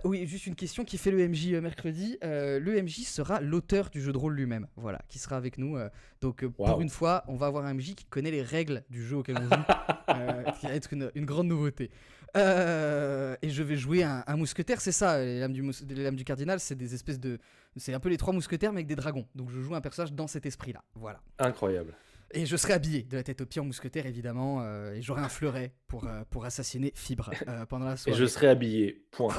Oui, juste une question, qui fait le MJ mercredi. Le MJ sera l'auteur du jeu de rôle lui-même, voilà, qui sera avec nous. Donc pour une fois, on va avoir un MJ qui connaît les règles du jeu auquel on joue, qui va être une grande nouveauté. Et je vais jouer un mousquetaire, c'est ça, les lames du cardinal, c'est des espèces de... C'est un peu les 3 mousquetaires mais avec des dragons. Donc je joue un personnage dans cet esprit-là, voilà. Incroyable. Et je serai habillé de la tête aux pieds en mousquetaire, évidemment, et j'aurai un fleuret pour assassiner Fibre pendant la soirée. Et je serai habillé, point.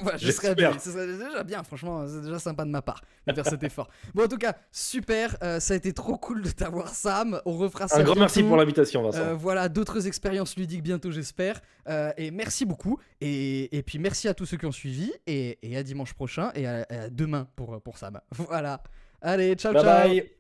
Voilà, je serai habillé, ce serait déjà bien, franchement, c'est déjà sympa de ma part de faire cet effort. Bon, en tout cas, super, ça a été trop cool de t'avoir, Sam. On refera ça. Un grand merci pour l'invitation, Vincent. Voilà, d'autres expériences ludiques bientôt, j'espère. Et merci beaucoup. Et puis merci à tous ceux qui ont suivi. Et à dimanche prochain et à demain pour Sam. Voilà. Allez, ciao, bye ciao. bye.